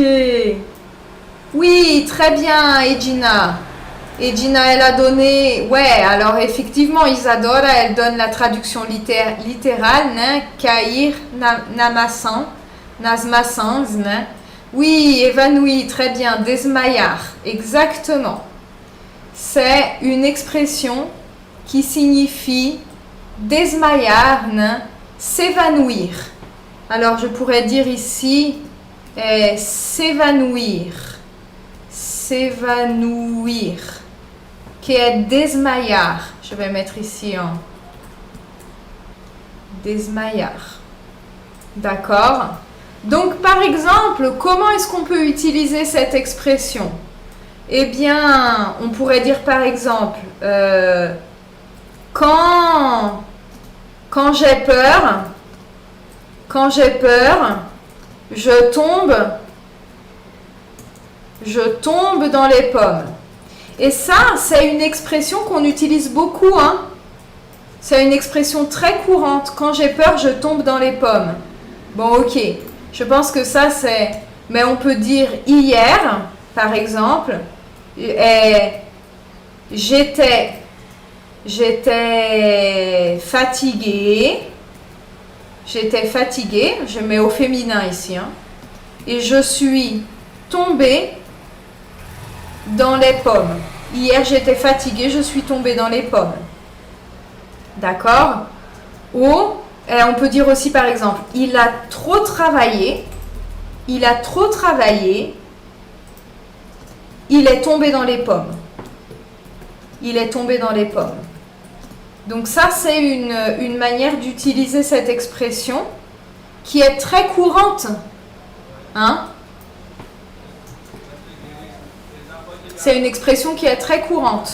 Oui, très bien, Edina. Edina, elle a donné... Ouais, alors effectivement, Isadora, elle donne la traduction littérale, né? Cair nas maçãs, né? Oui, évanoui, très bien. Desmaiar, exactement. C'est une expression qui signifie desmaiar, né? S'évanouir. Alors, je pourrais dire ici... s'évanouir, qui est desmaiar. Je vais mettre ici en desmaiar. D'accord? Donc, par exemple, comment est-ce qu'on peut utiliser cette expression? Eh bien, on pourrait dire par exemple, quand j'ai peur, je tombe dans les pommes. Et ça, c'est une expression qu'on utilise beaucoup. Hein? C'est une expression très courante. Quand j'ai peur, je tombe dans les pommes. Bon, ok. Je pense que ça, c'est... Mais on peut dire hier, par exemple, j'étais fatiguée. J'étais fatiguée, je mets au féminin ici, hein, et je suis tombée dans les pommes. Hier, j'étais fatiguée, je suis tombée dans les pommes. D'accord? Ou, on peut dire aussi par exemple, il a trop travaillé, il est tombé dans les pommes. Il est tombé dans les pommes. Donc ça, c'est une manière d'utiliser cette expression qui est très courante. Hein? C'est une expression qui est très courante.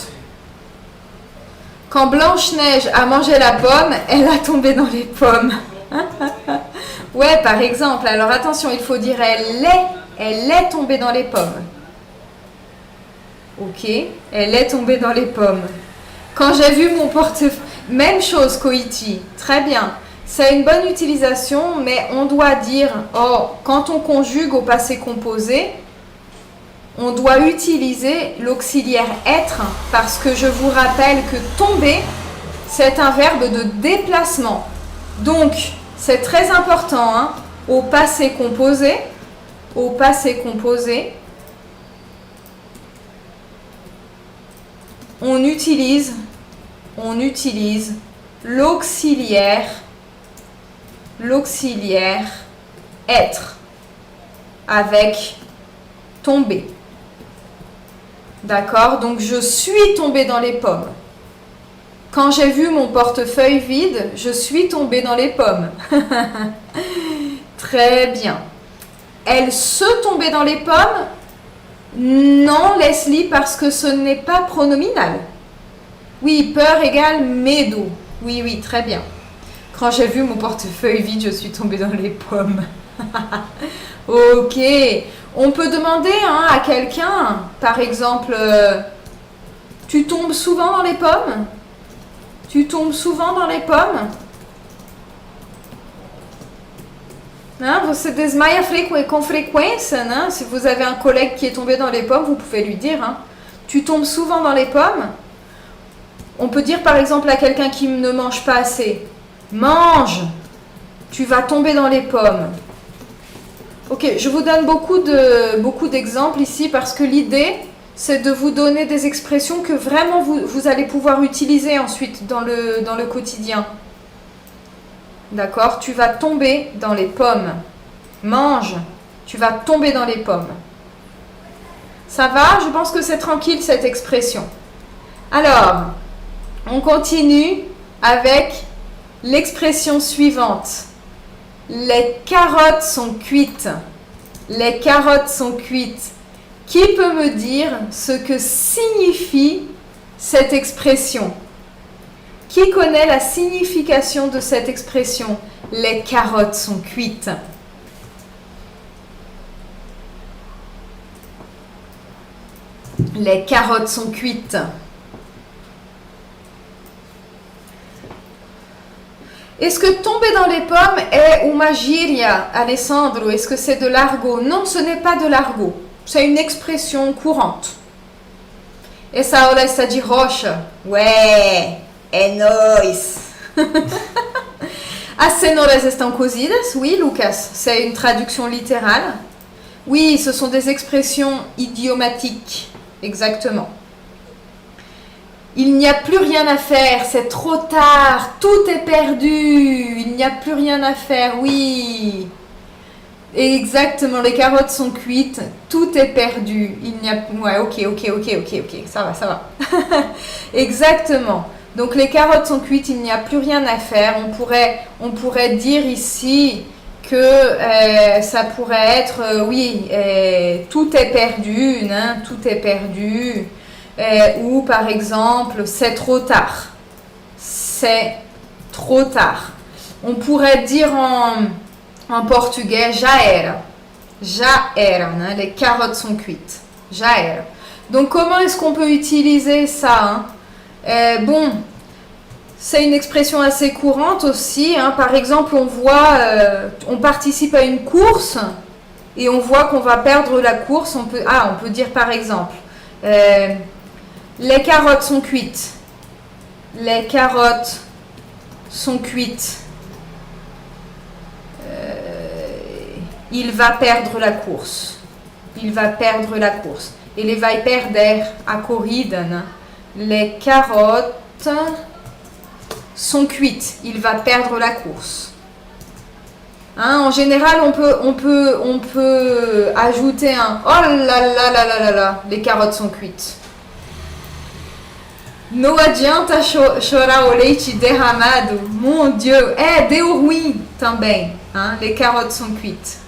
Quand Blanche-Neige a mangé la pomme, elle a tombé dans les pommes. Ouais, par exemple. Alors attention, il faut dire elle est tombée dans les pommes. Ok, elle est tombée dans les pommes. Quand j'ai vu mon portefeuille, même chose, Koiti. Très bien. C'est une bonne utilisation, mais on doit dire, quand on conjugue au passé composé, on doit utiliser l'auxiliaire être parce que je vous rappelle que tomber, c'est un verbe de déplacement. Donc, c'est très important, hein, au passé composé, on utilise l'auxiliaire être avec tomber. D'accord? Donc, je suis tombée dans les pommes. Quand j'ai vu mon portefeuille vide, je suis tombée dans les pommes. Très bien. Elle se tombait dans les pommes? Non, Leslie, parce que ce n'est pas pronominal. Oui, peur égale medo. Oui, très bien. Quand j'ai vu mon portefeuille vide, je suis tombée dans les pommes. Ok. On peut demander à quelqu'un, par exemple, tu tombes souvent dans les pommes? Tu tombes souvent dans les pommes? Hein, você desmaia com frequência, né? Si vous avez un collègue qui est tombé dans les pommes, vous pouvez lui dire, hein, tu tombes souvent dans les pommes? On peut dire par exemple à quelqu'un qui ne mange pas assez, mange, tu vas tomber dans les pommes. Ok, je vous donne beaucoup d'exemples ici parce que l'idée, c'est de vous donner des expressions que vraiment vous allez pouvoir utiliser ensuite dans le quotidien. D'accord? Tu vas tomber dans les pommes. Mange, tu vas tomber dans les pommes. Ça va? Je pense que c'est tranquille cette expression. Alors, on continue avec l'expression suivante. Les carottes sont cuites. Les carottes sont cuites. Qui peut me dire ce que signifie cette expression? Qui connaît la signification de cette expression? Les carottes sont cuites. Les carottes sont cuites. Est-ce que tomber dans les pommes est uma gíria, Alessandro? Est-ce que c'est de l'argot? Non, ce n'est pas de l'argot. C'est une expression courante. Essa aula está de rocha? Ouais, é nóis. As cenouras estão cozidas? Oui, Lucas, c'est une traduction littérale. Oui, ce sont des expressions idiomatiques, exactement. Il n'y a plus rien à faire, c'est trop tard, tout est perdu, il n'y a plus rien à faire, oui. Exactement, les carottes sont cuites, tout est perdu, il n'y a... Ouais, ok, ça va. Exactement. Donc les carottes sont cuites, il n'y a plus rien à faire. On pourrait dire ici que ça pourrait être, tout est perdu, hein, tout est perdu. Ou par exemple, c'est trop tard. C'est trop tard. On pourrait dire en portugais, já era. Já era, né? Les carottes sont cuites. Já era. Donc comment est-ce qu'on peut utiliser ça, hein? Bon, c'est une expression assez courante aussi, hein. Par exemple, on participe à une course et on voit qu'on va perdre la course. On peut dire par exemple, les carottes sont cuites. Les carottes sont cuites. Il va perdre la course. Il va perdre la course. Ele vai perder a corrida, né? Les carottes sont cuites. Il va perdre la course. Hein, en général, on peut ajouter un oh là là, les carottes sont cuites. Não adianta chorar o leite derramado. Mon Dieu, deu ruim também. Hein? Les carottes sont cuites.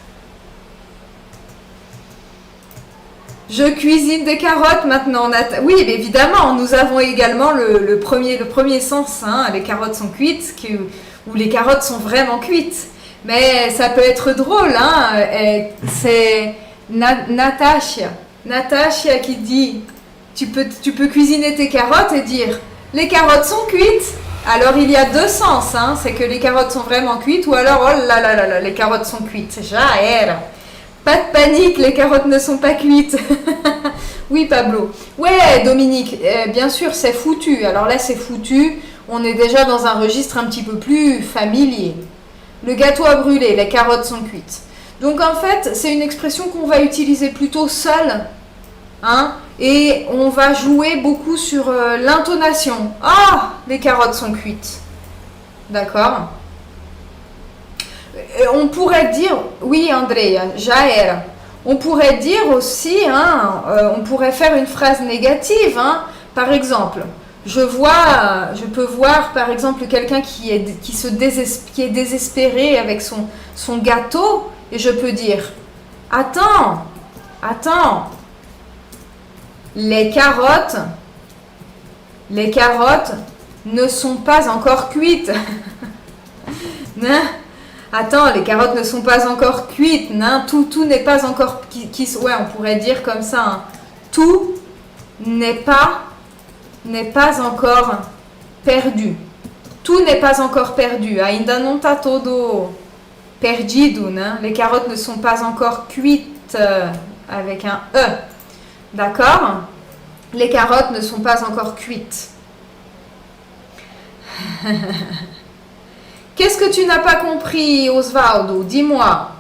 Je cuisine des carottes maintenant. Oui, mais évidemment, nous avons également le premier sens. Hein, les carottes sont cuites, ou les carottes sont vraiment cuites. Mais ça peut être drôle. Hein, c'est Natacha qui dit, tu peux cuisiner tes carottes et dire, les carottes sont cuites. Alors il y a deux sens. Hein, c'est que les carottes sont vraiment cuites, ou alors, oh là là là là, les carottes sont cuites. Pas de panique, les carottes ne sont pas cuites. Oui, Pablo. Ouais, Dominique, bien sûr, c'est foutu. Alors là, c'est foutu. On est déjà dans un registre un petit peu plus familier. Le gâteau a brûlé, les carottes sont cuites. Donc en fait, c'est une expression qu'on va utiliser plutôt seule. Hein, et on va jouer beaucoup sur l'intonation. Ah, les carottes sont cuites. D'accord ? On pourrait dire, oui Andrea, Jair, on pourrait dire aussi, hein, on pourrait faire une phrase négative, hein, par exemple, je peux voir par exemple quelqu'un qui est désespéré avec son gâteau, et je peux dire, attends, les carottes ne sont pas encore cuites. Attends, les carottes ne sont pas encore cuites, hein? Tout n'est pas encore... ouais, on pourrait dire comme ça. Hein. Tout n'est pas encore perdu. Tout n'est pas encore perdu. Ainda não tá todo perdido, né? Les carottes ne sont pas encore cuites avec un E. D'accord? Les carottes ne sont pas encore cuites. Qu'est-ce que tu n'as pas compris, Osvaldo? Dis-moi.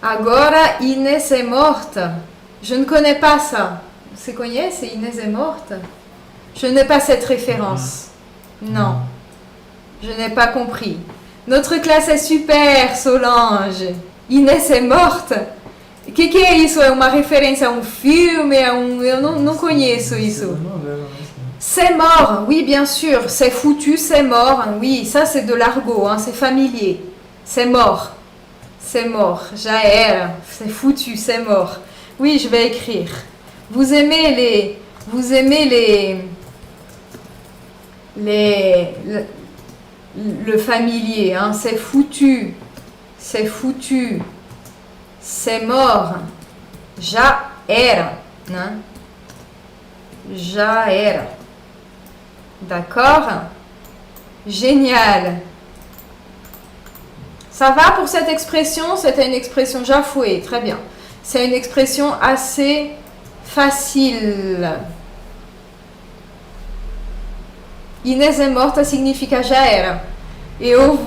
Agora Inès est morte. Je ne connais pas ça. Você conhece Inès est morte? Je n'ai pas cette référence. Non. Je n'ai pas compris. Notre classe est super, Solange. Inès est morte. O que é isso? É uma referência a um filme? Eu não conheço isso. C'est mort, oui, bien sûr. C'est foutu, c'est mort. Oui, ça, c'est de l'argot, hein, c'est familier. C'est mort. C'est mort. Jair, c'est foutu, c'est mort. Oui, je vais écrire. Vous aimez le familier, hein, c'est foutu. C'est foutu. C'est mort. Já era, né? Já era. D'accord? Génial. Ça va pour cette expression? C'était une expression já foi. Très bien. C'est une expression assez facile. Inês é morta significa já era. Eu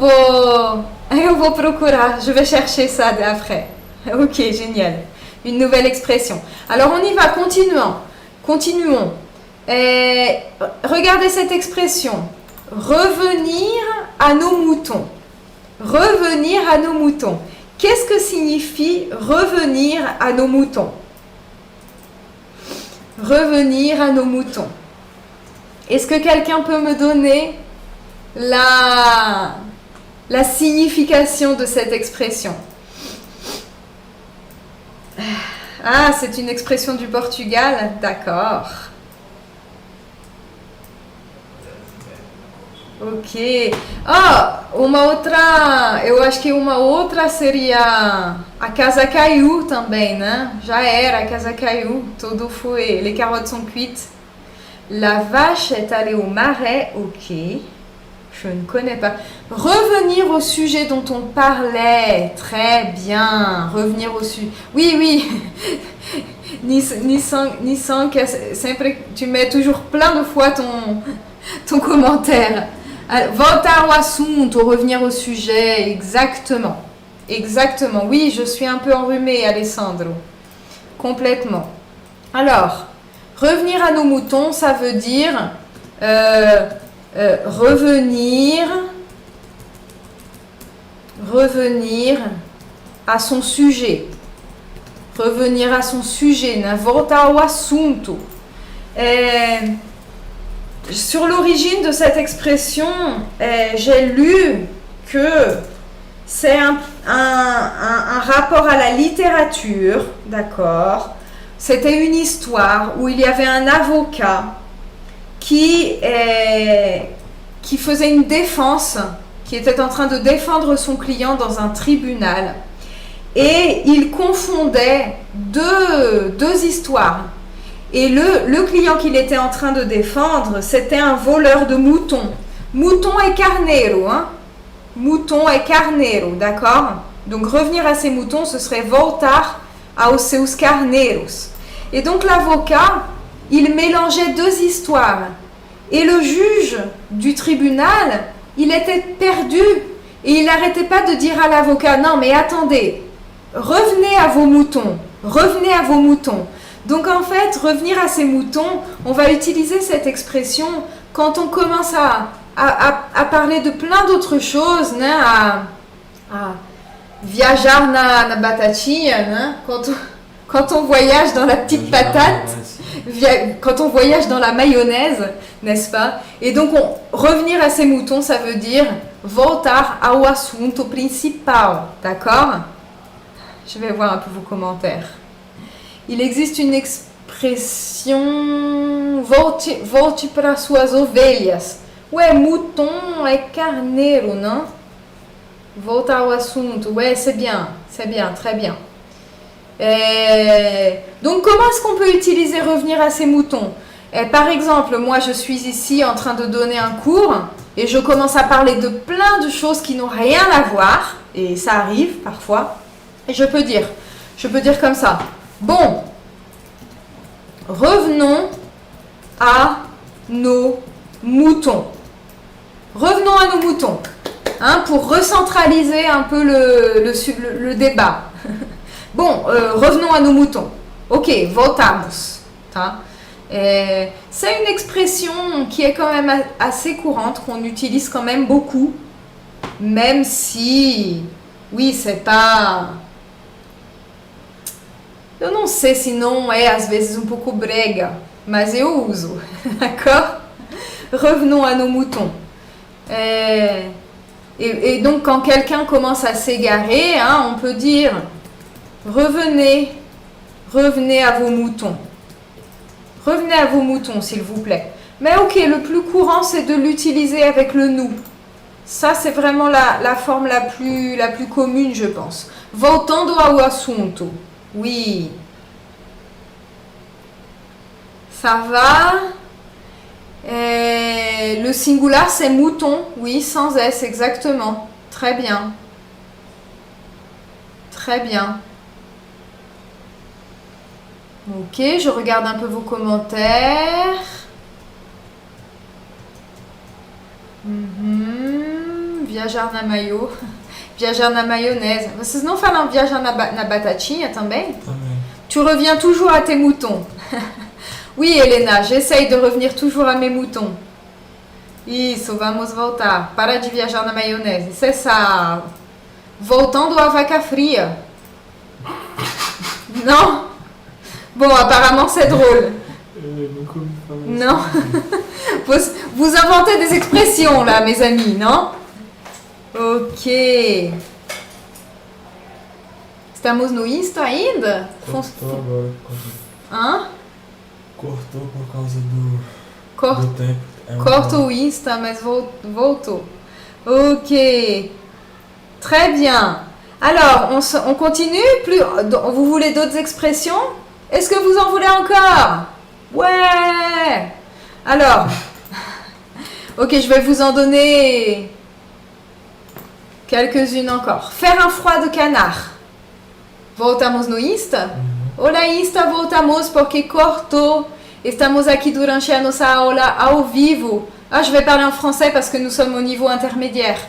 vou procurar. Je vais chercher ça après. Ok, génial. Une nouvelle expression. Alors on y va, continuons. Regardez cette expression. Revenir à nos moutons. Revenir à nos moutons. Qu'est-ce que signifie revenir à nos moutons? Revenir à nos moutons. Est-ce que quelqu'un peut me donner la signification de cette expression? Ah, c'est une expression du Portugal? D'accord. Ok. Ah, eu acho que uma outra seria a casa caiu também, né? Já era, a casa caiu, tudo foi, les carottes sont cuites. La vache est allée au marais, ok. Je ne connais pas. Revenir au sujet dont on parlait. Très bien. Revenir au sujet. Oui. Nissan, tu mets toujours plein de fois ton commentaire. Voltar ao assunto, revenir au sujet. Exactement. Oui, je suis un peu enrhumée, Alessandro. Complètement. Alors, revenir à nos moutons, ça veut dire... revenir à son sujet. Revenir à son sujet, né? Voltar ao assunto. Sur l'origine de cette expression, j'ai lu que c'est un rapport à la littérature, d'accord. C'était une histoire où il y avait un avocat qui faisait une défense, qui était en train de défendre son client dans un tribunal. Et il confondait deux histoires. Et le client qu'il était en train de défendre, c'était un voleur de moutons. Mouton et carneiro, hein? Mouton et carneiro, d'accord? Donc revenir à ces moutons, ce serait voltar aos seus carneiros. Et donc l'avocat, il mélangeait deux histoires. Et le juge du tribunal, il était perdu. Et il n'arrêtait pas de dire à l'avocat, non mais attendez, revenez à vos moutons, revenez à vos moutons. Donc en fait, revenir à ces moutons, on va utiliser cette expression quand on commence à parler de plein d'autres choses, né? À viajar na batatinha, né? Quand on voyage dans la petite patate, quand on voyage dans la mayonnaise, n'est-ce pas? Et donc, revenir à ces moutons, ça veut dire voltar ao assunto principal, d'accord? Je vais voir un peu vos commentaires. Il existe une expression volte para suas ovelhas. Ouais, mouton et carneiro, non? Voltar ao assunto. Ouais, c'est bien, très bien. Donc, comment est-ce qu'on peut utiliser revenir à ces moutons? Par exemple, moi, je suis ici en train de donner un cours et je commence à parler de plein de choses qui n'ont rien à voir, et ça arrive parfois. Et je peux dire comme ça. Bon, revenons à nos moutons. Revenons à nos moutons, hein, pour recentraliser un peu le débat. Bon, revenons à nos moutons. Ok, voltamos. Tá? C'est une expression qui est quand même assez courante, qu'on utilise quand même beaucoup, même si, oui, c'est pas... Eu não sei se não é às vezes um pouco brega, mas eu uso, d'accord? Revenons à nos moutons. Et donc quand quelqu'un commence à s'égarer, hein, on peut dire revenez à vos moutons. Revenez à vos moutons, s'il vous plaît. Mais ok, le plus courant, c'est de l'utiliser avec le nous. Ça, c'est vraiment la forme la plus commune, je pense. Voltando ao assunto. Oui. Ça va. Le singular, c'est mouton. Oui, sans S, exactement. Très bien. Très bien. Ok, je regarde un peu vos commentaires. Viajar na mayo. Viajar na maionese. Vocês não falam viajar na batatinha também? Também. Tu reviens toujours à tes moutons. Oui, Helena, j'essaye de revenir toujours à mes moutons. Isso, vamos voltar. Para de viajar na maionese. C'est ça. Voltando à vaca fria. Non? Bon, apparemment, c'est drôle. Non? Vous inventez des expressions, là, mes amis, non? Ok. Estamos no Insta ainda? Cortou agora. Hã? Cortou por causa do tempo. Corta o Insta, mas voltou. Ok. Très bien. Alors, on continue? Vous voulez d'autres expressions? Est-ce que vous en voulez encore? Ouais. Alors, ok, je vais vous en donner quelques-unes encore. Faire un froid de canard. Voltamos no Insta? Olá, Insta, voltamos porque cortou. Estamos aqui durante a nossa aula ao vivo. Ah, je vais parler en français parce que nous sommes au niveau intermédiaire.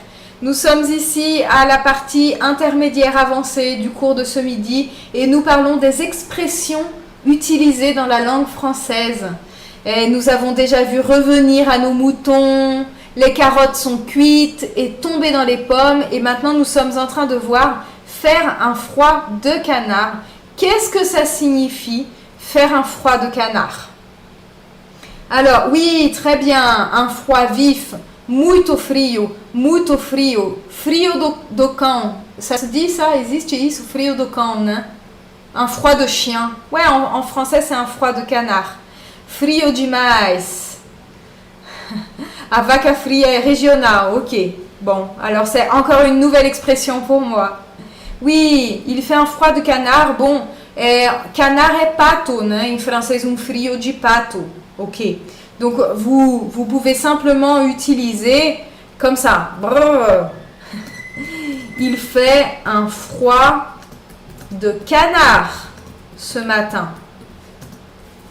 Nous sommes ici à la partie intermédiaire avancée du cours de ce midi et nous parlons des expressions utilisées dans la langue française. Et nous avons déjà vu revenir à nos moutons, les carottes sont cuites et tombées dans les pommes. Et maintenant, nous sommes en train de voir faire un froid de canard. Qu'est-ce que ça signifie, faire un froid de canard? Alors, oui, très bien, un froid vif. Muito frio, muito frio. Frio do cão. Ça se dit ça? Existe isso? Frio do cão, né? Un froid de chien. Ouais, en français, c'est un froid de canard. Frio demais. A vaca fria est régional. Ok. Bon, alors c'est encore une nouvelle expression pour moi. Oui, il fait un froid de canard. Bon, canard é pato, né? Em francês, frio de pato. Ok. Donc, vous pouvez simplement utiliser comme ça. Brrr. Il fait un froid de canard ce matin.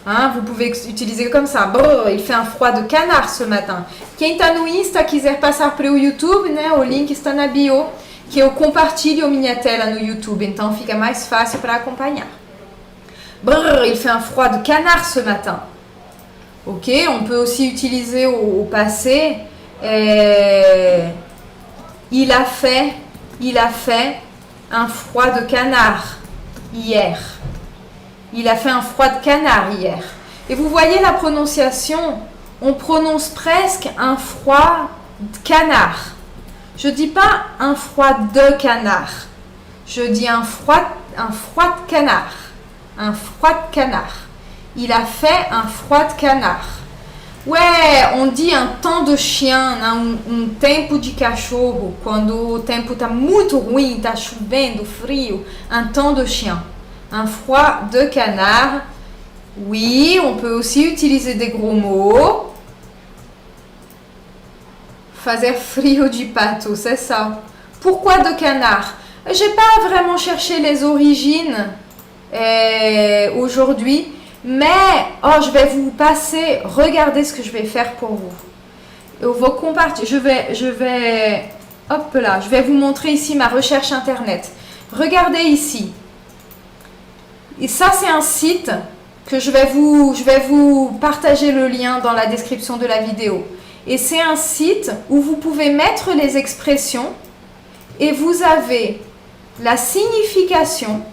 Hein, vous pouvez utiliser comme ça. Brrr, il fait un froid de canard ce matin. Quem está no Insta quiser passar para o YouTube, né? O link está na bio, que eu compartilho minha tela no YouTube, então fica mais fácil para acompanhar. Brrr, il fait un froid de canard ce matin. Ok, on peut aussi utiliser au passé. Il a fait un froid de canard hier. Il a fait un froid de canard hier. Et vous voyez la prononciation, on prononce presque un froid de canard. Je dis pas un froid de canard. Je dis un froid de canard. Un froid de canard. Il a fait un froid de canard. Ouais, on dit un temps de chien, tempo de cachorro, quando o tempo tá muito ruim, tá chovendo, frio, un temps de chien. Un froid de canard. Oui, on peut aussi utiliser des gros mots. Fazer frio de pato, c'est ça. Pourquoi de canard? J'ai pas vraiment cherché les origines aujourd'hui, mais je vais vous passer. Regardez ce que je vais faire pour vous. Je vais vous montrer ici ma recherche internet. Regardez ici. Et ça, c'est un site que je vais vous partager le lien dans la description de la vidéo. Et c'est un site où vous pouvez mettre les expressions et vous avez la signification,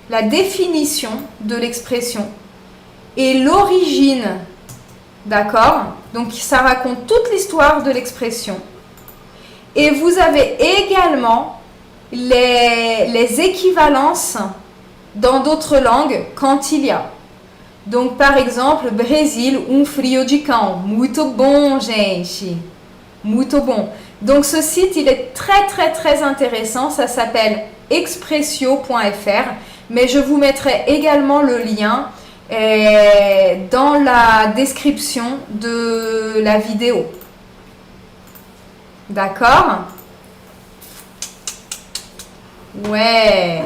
la définition de l'expression et l'origine. D'accord? Donc, ça raconte toute l'histoire de l'expression. Et vous avez également les équivalences dans d'autres langues quand il y a. Donc, par exemple, Brésil, frio de cão. Muito bom, gente. Muito bom. Donc, ce site, il est très, très, très intéressant. Ça s'appelle expressio.fr. Mais je vous mettrai également le lien dans la description de la vidéo. D'accord? Ouais.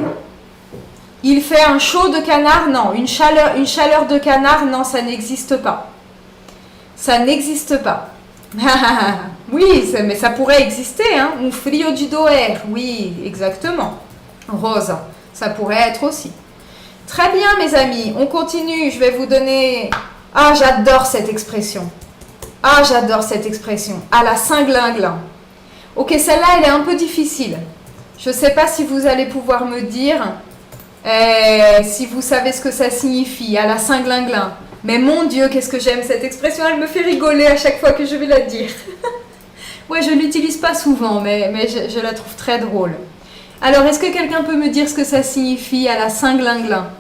Il fait un chaud de canard? Non. Une chaleur de canard? Non, ça n'existe pas. Ça n'existe pas. Oui, mais ça pourrait exister, hein. Frio de doer. Oui, exactement. Rosa, ça pourrait être aussi. Très bien, mes amis. On continue. Je vais vous donner... Ah, j'adore cette expression. Ah, j'adore cette expression. À la Saint-Glinglin. Ok, celle-là, elle est un peu difficile. Je ne sais pas si vous allez pouvoir me dire... si vous savez ce que ça signifie, à la Saint-Glinglin. Mais mon Dieu, qu'est-ce que j'aime cette expression, elle me fait rigoler à chaque fois que je vais la dire. Ouais, je ne l'utilise pas souvent, mais je la trouve très drôle. Alors, est-ce que quelqu'un peut me dire ce que ça signifie à la Saint-Glinglin?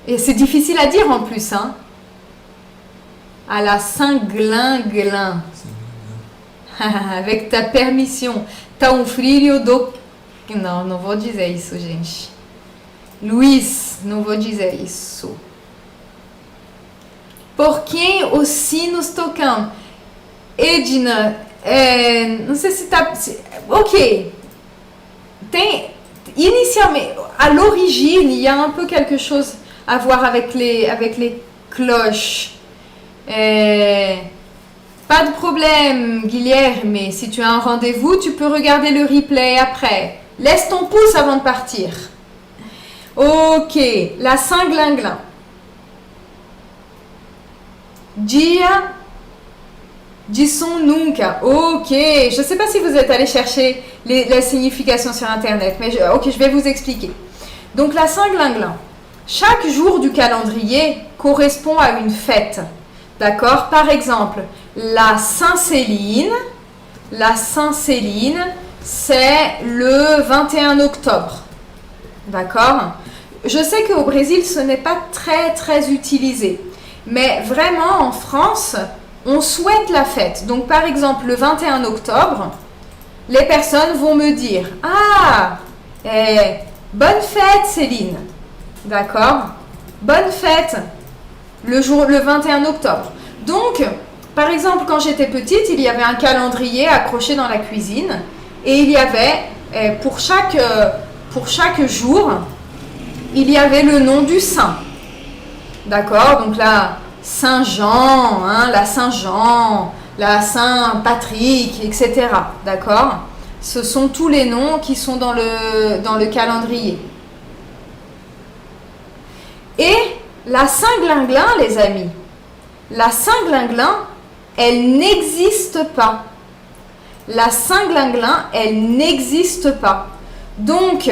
Et c'est difficile à dire en plus, hein. À la Saint-Glinglin. Avec ta permission. Tá frio do... Não vou dizer isso, gente. Luiz, não vou dizer isso. Por quem os sinos tocam? Edna, não sei se tá... Ok. Initialement, à l'origine, il y a un peu quelque chose à voir avec les cloches. Pas de problème, Guilherme. Si tu as un rendez-vous, tu peux regarder le replay après. Laisse ton pouce avant de partir. Ok, la Saint-Glinglin. Dia de Son Nunca. Ok, je ne sais pas si vous êtes allé chercher la signification sur Internet, mais je vais vous expliquer. Donc la Saint-Glinglin, chaque jour du calendrier correspond à une fête. D'accord? Par exemple, la Saint-Céline, c'est le 21 octobre. D'accord? Je sais qu'au Brésil, ce n'est pas très, très utilisé. Mais vraiment, en France, on souhaite la fête. Donc, par exemple, le 21 octobre, les personnes vont me dire « Ah, bonne fête, Céline !» D'accord? Bonne fête le 21 octobre. Donc, par exemple, quand j'étais petite, il y avait un calendrier accroché dans la cuisine et il y avait, pour chaque jour, il y avait le nom du saint. D'accord? Donc là, Saint-Jean, la Saint-Jean, la Saint-Patrick, etc. D'accord? Ce sont tous les noms qui sont dans le calendrier. Et la Saint-Glinglin, les amis, la Saint-Glinglin, elle n'existe pas. La Saint-Glinglin, elle n'existe pas. Donc,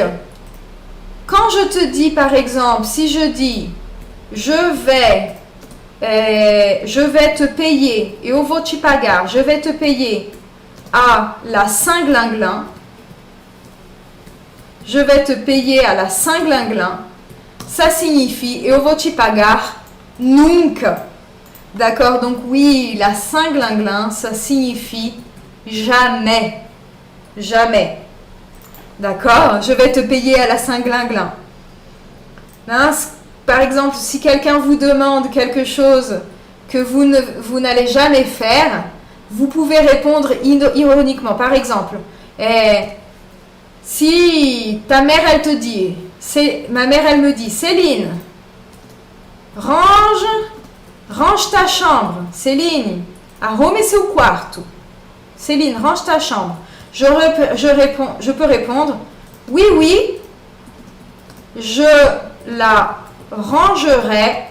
quand je te dis, par exemple, si je dis, je vais te payer, eu vou te pagar, je vais te payer à la Saint-Glinglin, je vais te payer à la Saint-Glinglin, ça signifie eu vou te pagar nunca. D'accord? Donc oui, la Saint-Glinglin, ça signifie jamais. Jamais. D'accord? Je vais te payer à la Saint-Glinglin. Hein? Par exemple, si quelqu'un vous demande quelque chose que vous n'allez jamais faire, vous pouvez répondre ironiquement. Par exemple, si ta mère, elle te dit, ma mère, elle me dit, Céline, range ta chambre. Céline, arrume seu quarto. Céline, range ta chambre. Je peux répondre, oui, je la rangerai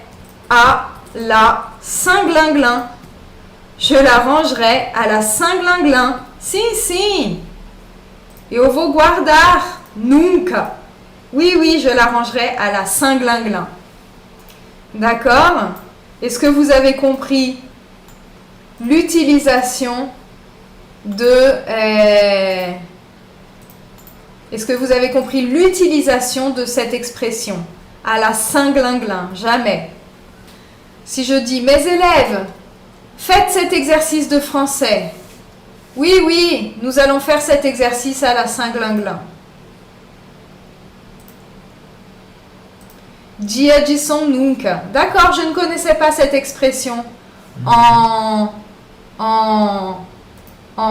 à la Saint-Glinglin. Je la rangerai à la Saint-Glinglin. Sim. Eu vou guardar nunca. Oui, je la rangerai à la Saint-Glinglin. D'accord? Est-ce que vous avez compris l'utilisation Est-ce que vous avez compris l'utilisation de cette expression? À la Saint-Glinglin, jamais. Si je dis, mes élèves, faites cet exercice de français. Oui, nous allons faire cet exercice à la Saint-Glinglin. Dia de São Nunca. D'accord, je ne connaissais pas cette expression en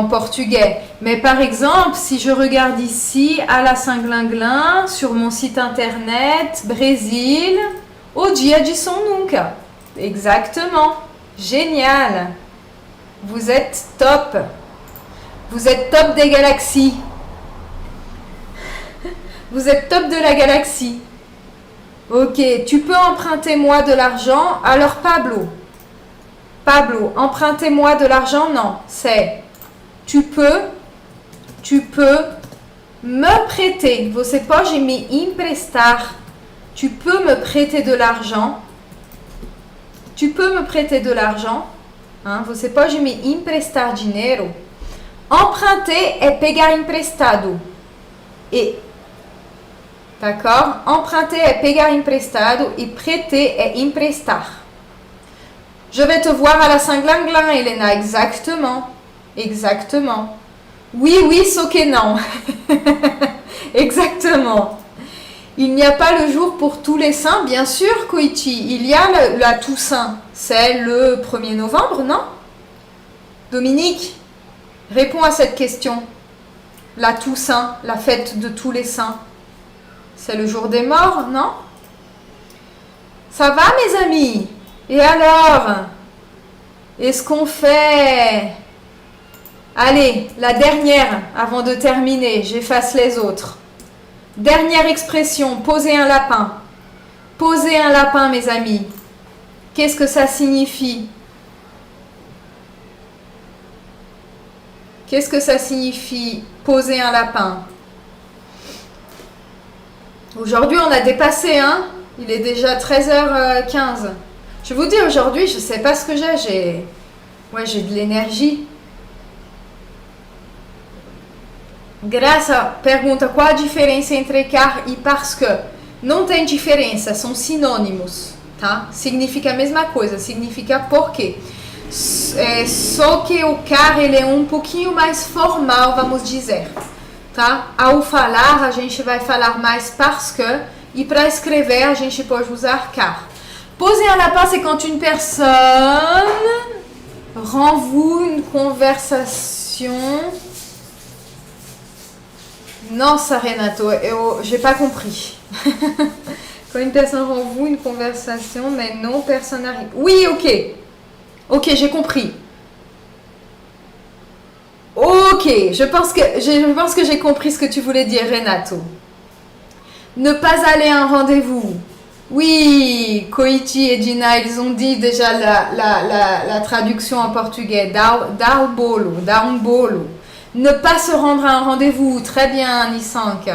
portugais. Mais par exemple, si je regarde ici à la Saint-Glinglin, sur mon site internet, Brésil, au Dia de São Nunca. Exactement. Génial. Vous êtes top. Vous êtes top des galaxies. Vous êtes top de la galaxie. Ok, tu peux emprunter moi de l'argent. Alors Pablo, empruntez-moi de l'argent. Non, c'est tu peux me prêter. Você pode me emprestar. Tu peux me prêter de l'argent. Tu peux me prêter de l'argent. Você pode me emprestar dinheiro. Emprunter é pegar emprestado. D'accord? Emprunter est pegar emprestado et prêter est emprestar. Je vais te voir à la Saint-Glinglin, Elena. Exactement. Oui, só que non. Exactement. Il n'y a pas le jour pour tous les saints, bien sûr, Koichi. Il y a la Toussaint. C'est le 1er novembre, non? Dominique, réponds à cette question. La Toussaint, la fête de tous les saints. C'est le jour des morts, non? Ça va, mes amis? Et alors? Est-ce qu'on fait... Allez, la dernière, avant de terminer, j'efface les autres. Dernière expression, poser un lapin. Poser un lapin, mes amis. Qu'est-ce que ça signifie? Qu'est-ce que ça signifie, poser un lapin? Aujourd'hui, on a dépassé, hein? Il est déjà 13h15. Je vous dis aujourd'hui, je sais pas ce que j'ai. J'ai de l'énergie. Graça pergunta qual a diferença entre car e parce que. Não tem diferença, são sinônimos, tá? Significa a mesma coisa, significa porque. Só que o car ele é um pouquinho mais formal, vamos dizer, tá? Ao falar, a gente vai falar mais parce que, e para escrever, a gente pode usar car. Poser un lapin, c'est quand une personne renvoie une conversation. Nossa, Renato, j'ai pas compris. Quand une personne renvoie une conversation, mais non, personne n'arrive. Oui, ok. Ok, j'ai compris. Ok, je pense que j'ai compris ce que tu voulais dire, Renato. Ne pas aller à un rendez-vous. Oui, Koichi et Gina, ils ont dit déjà la traduction en portugais. Dar um bolo. Ne pas se rendre à un rendez-vous. Très bien, Nissank.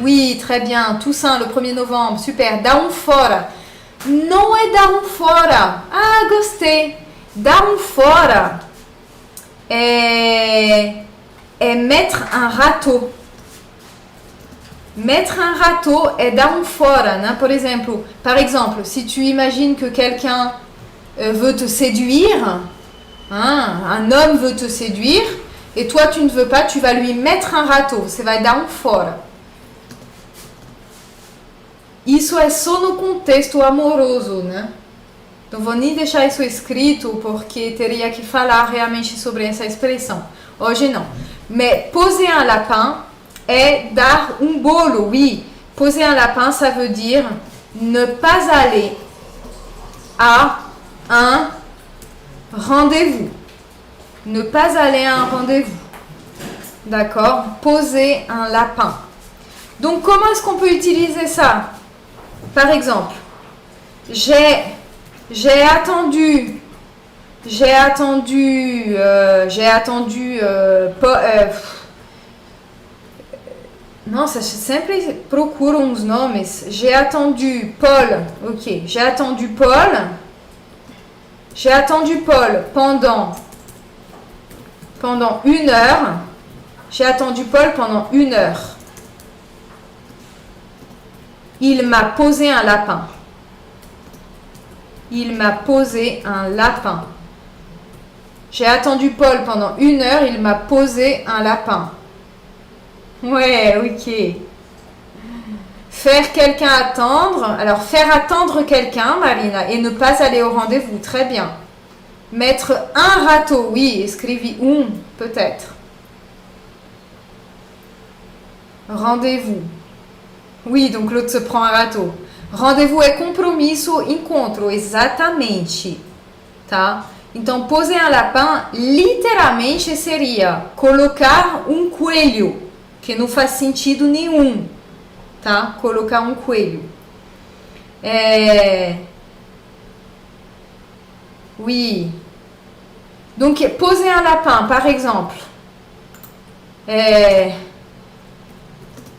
Oui, très bien. Toussaint, le 1er novembre. Super. Dar fora. Não é dar fora. Ah, gostei. Dar fora é mettre un râteau. Mettre un râteau est dar fora, né? Par exemple, si tu imagines que quelqu'un veut te séduire, hein, un homme veut te séduire, et toi tu ne veux pas, tu vas lui mettre un râteau, você vai dar fora. Isso é só no contexto amoroso, né? Não vou nem deixar isso escrito, porque teria que falar realmente sobre essa expressão. Hoje não. Mais poser un lapin est dar um bolo, oui. Poser un lapin, ça veut dire ne pas aller à un rendez-vous. Ne pas aller à un rendez-vous. D'accord? Poser un lapin. Donc, comment est-ce qu'on peut utiliser ça? Par exemple, j'ai attendu Nossa, sempre procuro uns nomes. J'ai attendu Paul. Ok, j'ai attendu Paul. J'ai attendu Paul pendant 1 heure. J'ai attendu Paul pendant 1 heure. Il m'a posé un lapin. Il m'a posé un lapin. J'ai attendu Paul pendant 1 heure. Il m'a posé un lapin. Ouais, ok. Faire quelqu'un attendre. Alors, faire attendre quelqu'un, Marina, et ne pas aller au rendez-vous. Très bien. Mettre un râteau. Oui, escrevi peut-être. Rendez-vous. Oui, donc l'autre se prend un râteau. Rendez-vous é compromisso, encontro. Exatamente. Tá? Então, poser un lapin, literalmente, seria colocar um coelho. Que não faz sentido nenhum, tá? Colocar um coelho. Oui. Donc, poser un lapin, par exemple.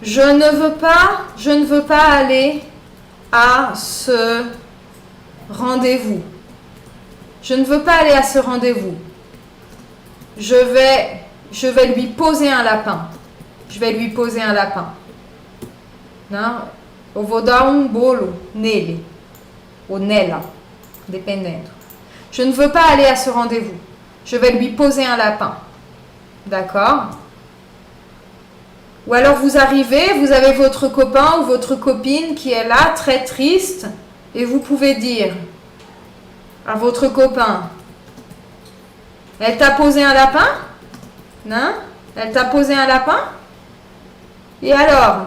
Je ne veux pas aller à ce rendez-vous. Je ne veux pas aller à ce rendez-vous. Je vais lui poser un lapin. Je vais lui poser un lapin. Não? Eu vou dar um bolo nele. Ou nela. Dependendo. Je ne veux pas aller à ce rendez-vous. Je vais lui poser un lapin. D'accord? Ou alors vous arrivez, vous avez votre copain ou votre copine qui est là, très triste, et vous pouvez dire à votre copain, elle t'a posé un lapin? Non? Elle t'a posé un lapin? Et alors?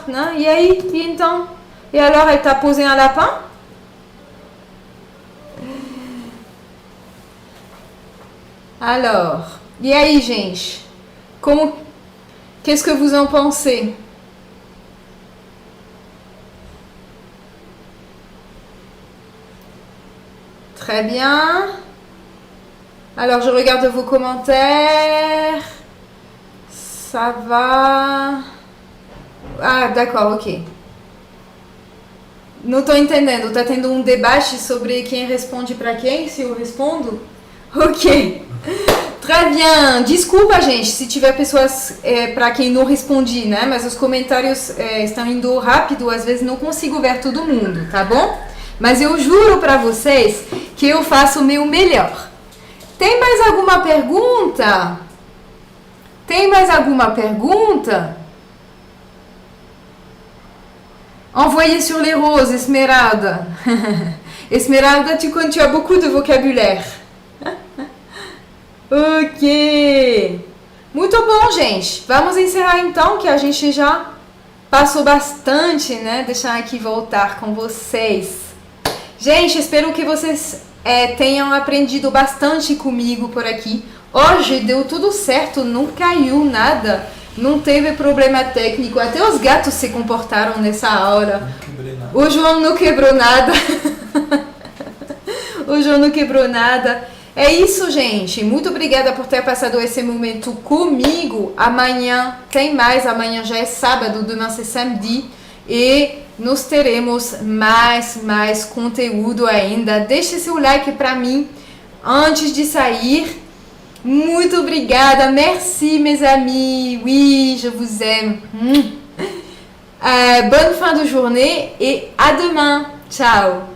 Non? E aí? E então? Et alors, elle t'a posé un lapin? Alors, e aí, gente? Qu'est-ce que vous en pensez? Très bien. Alors, je regarde vos commentaires. Ça va. Ah, d'accord, ok. Não tô entendendo. Tá tendo um debate sobre quem responde para quem, se eu respondo? Ok. Très bien. Desculpa, gente, se tiver pessoas para quem não respondi, né? Mas os comentários estão indo rápido, às vezes não consigo ver todo mundo, tá bom? Mas eu juro para vocês que eu faço o meu melhor. Tem mais alguma pergunta? Tem mais alguma pergunta? Envoyez sur les roses, Esmeralda. Esmeralda, tu as beaucoup de vocabulaire. Ok. Muito bom, gente. Vamos encerrar então, que a gente já passou bastante, né? Deixar aqui voltar com vocês. Gente, espero que vocês tenham aprendido bastante comigo por aqui. Hoje deu tudo certo, não caiu nada. Não teve problema técnico, até os gatos se comportaram nessa aula. O João não quebrou nada. O João não quebrou nada. É isso, gente. Muito obrigada por ter passado esse momento comigo. Amanhã tem mais. Amanhã já é sábado, demain c'est samedi. E nós teremos mais conteúdo ainda. Deixe seu like para mim antes de sair. Muito obrigada, merci mes amis, oui, je vous aime. Bonne fin de journée et à demain, ciao.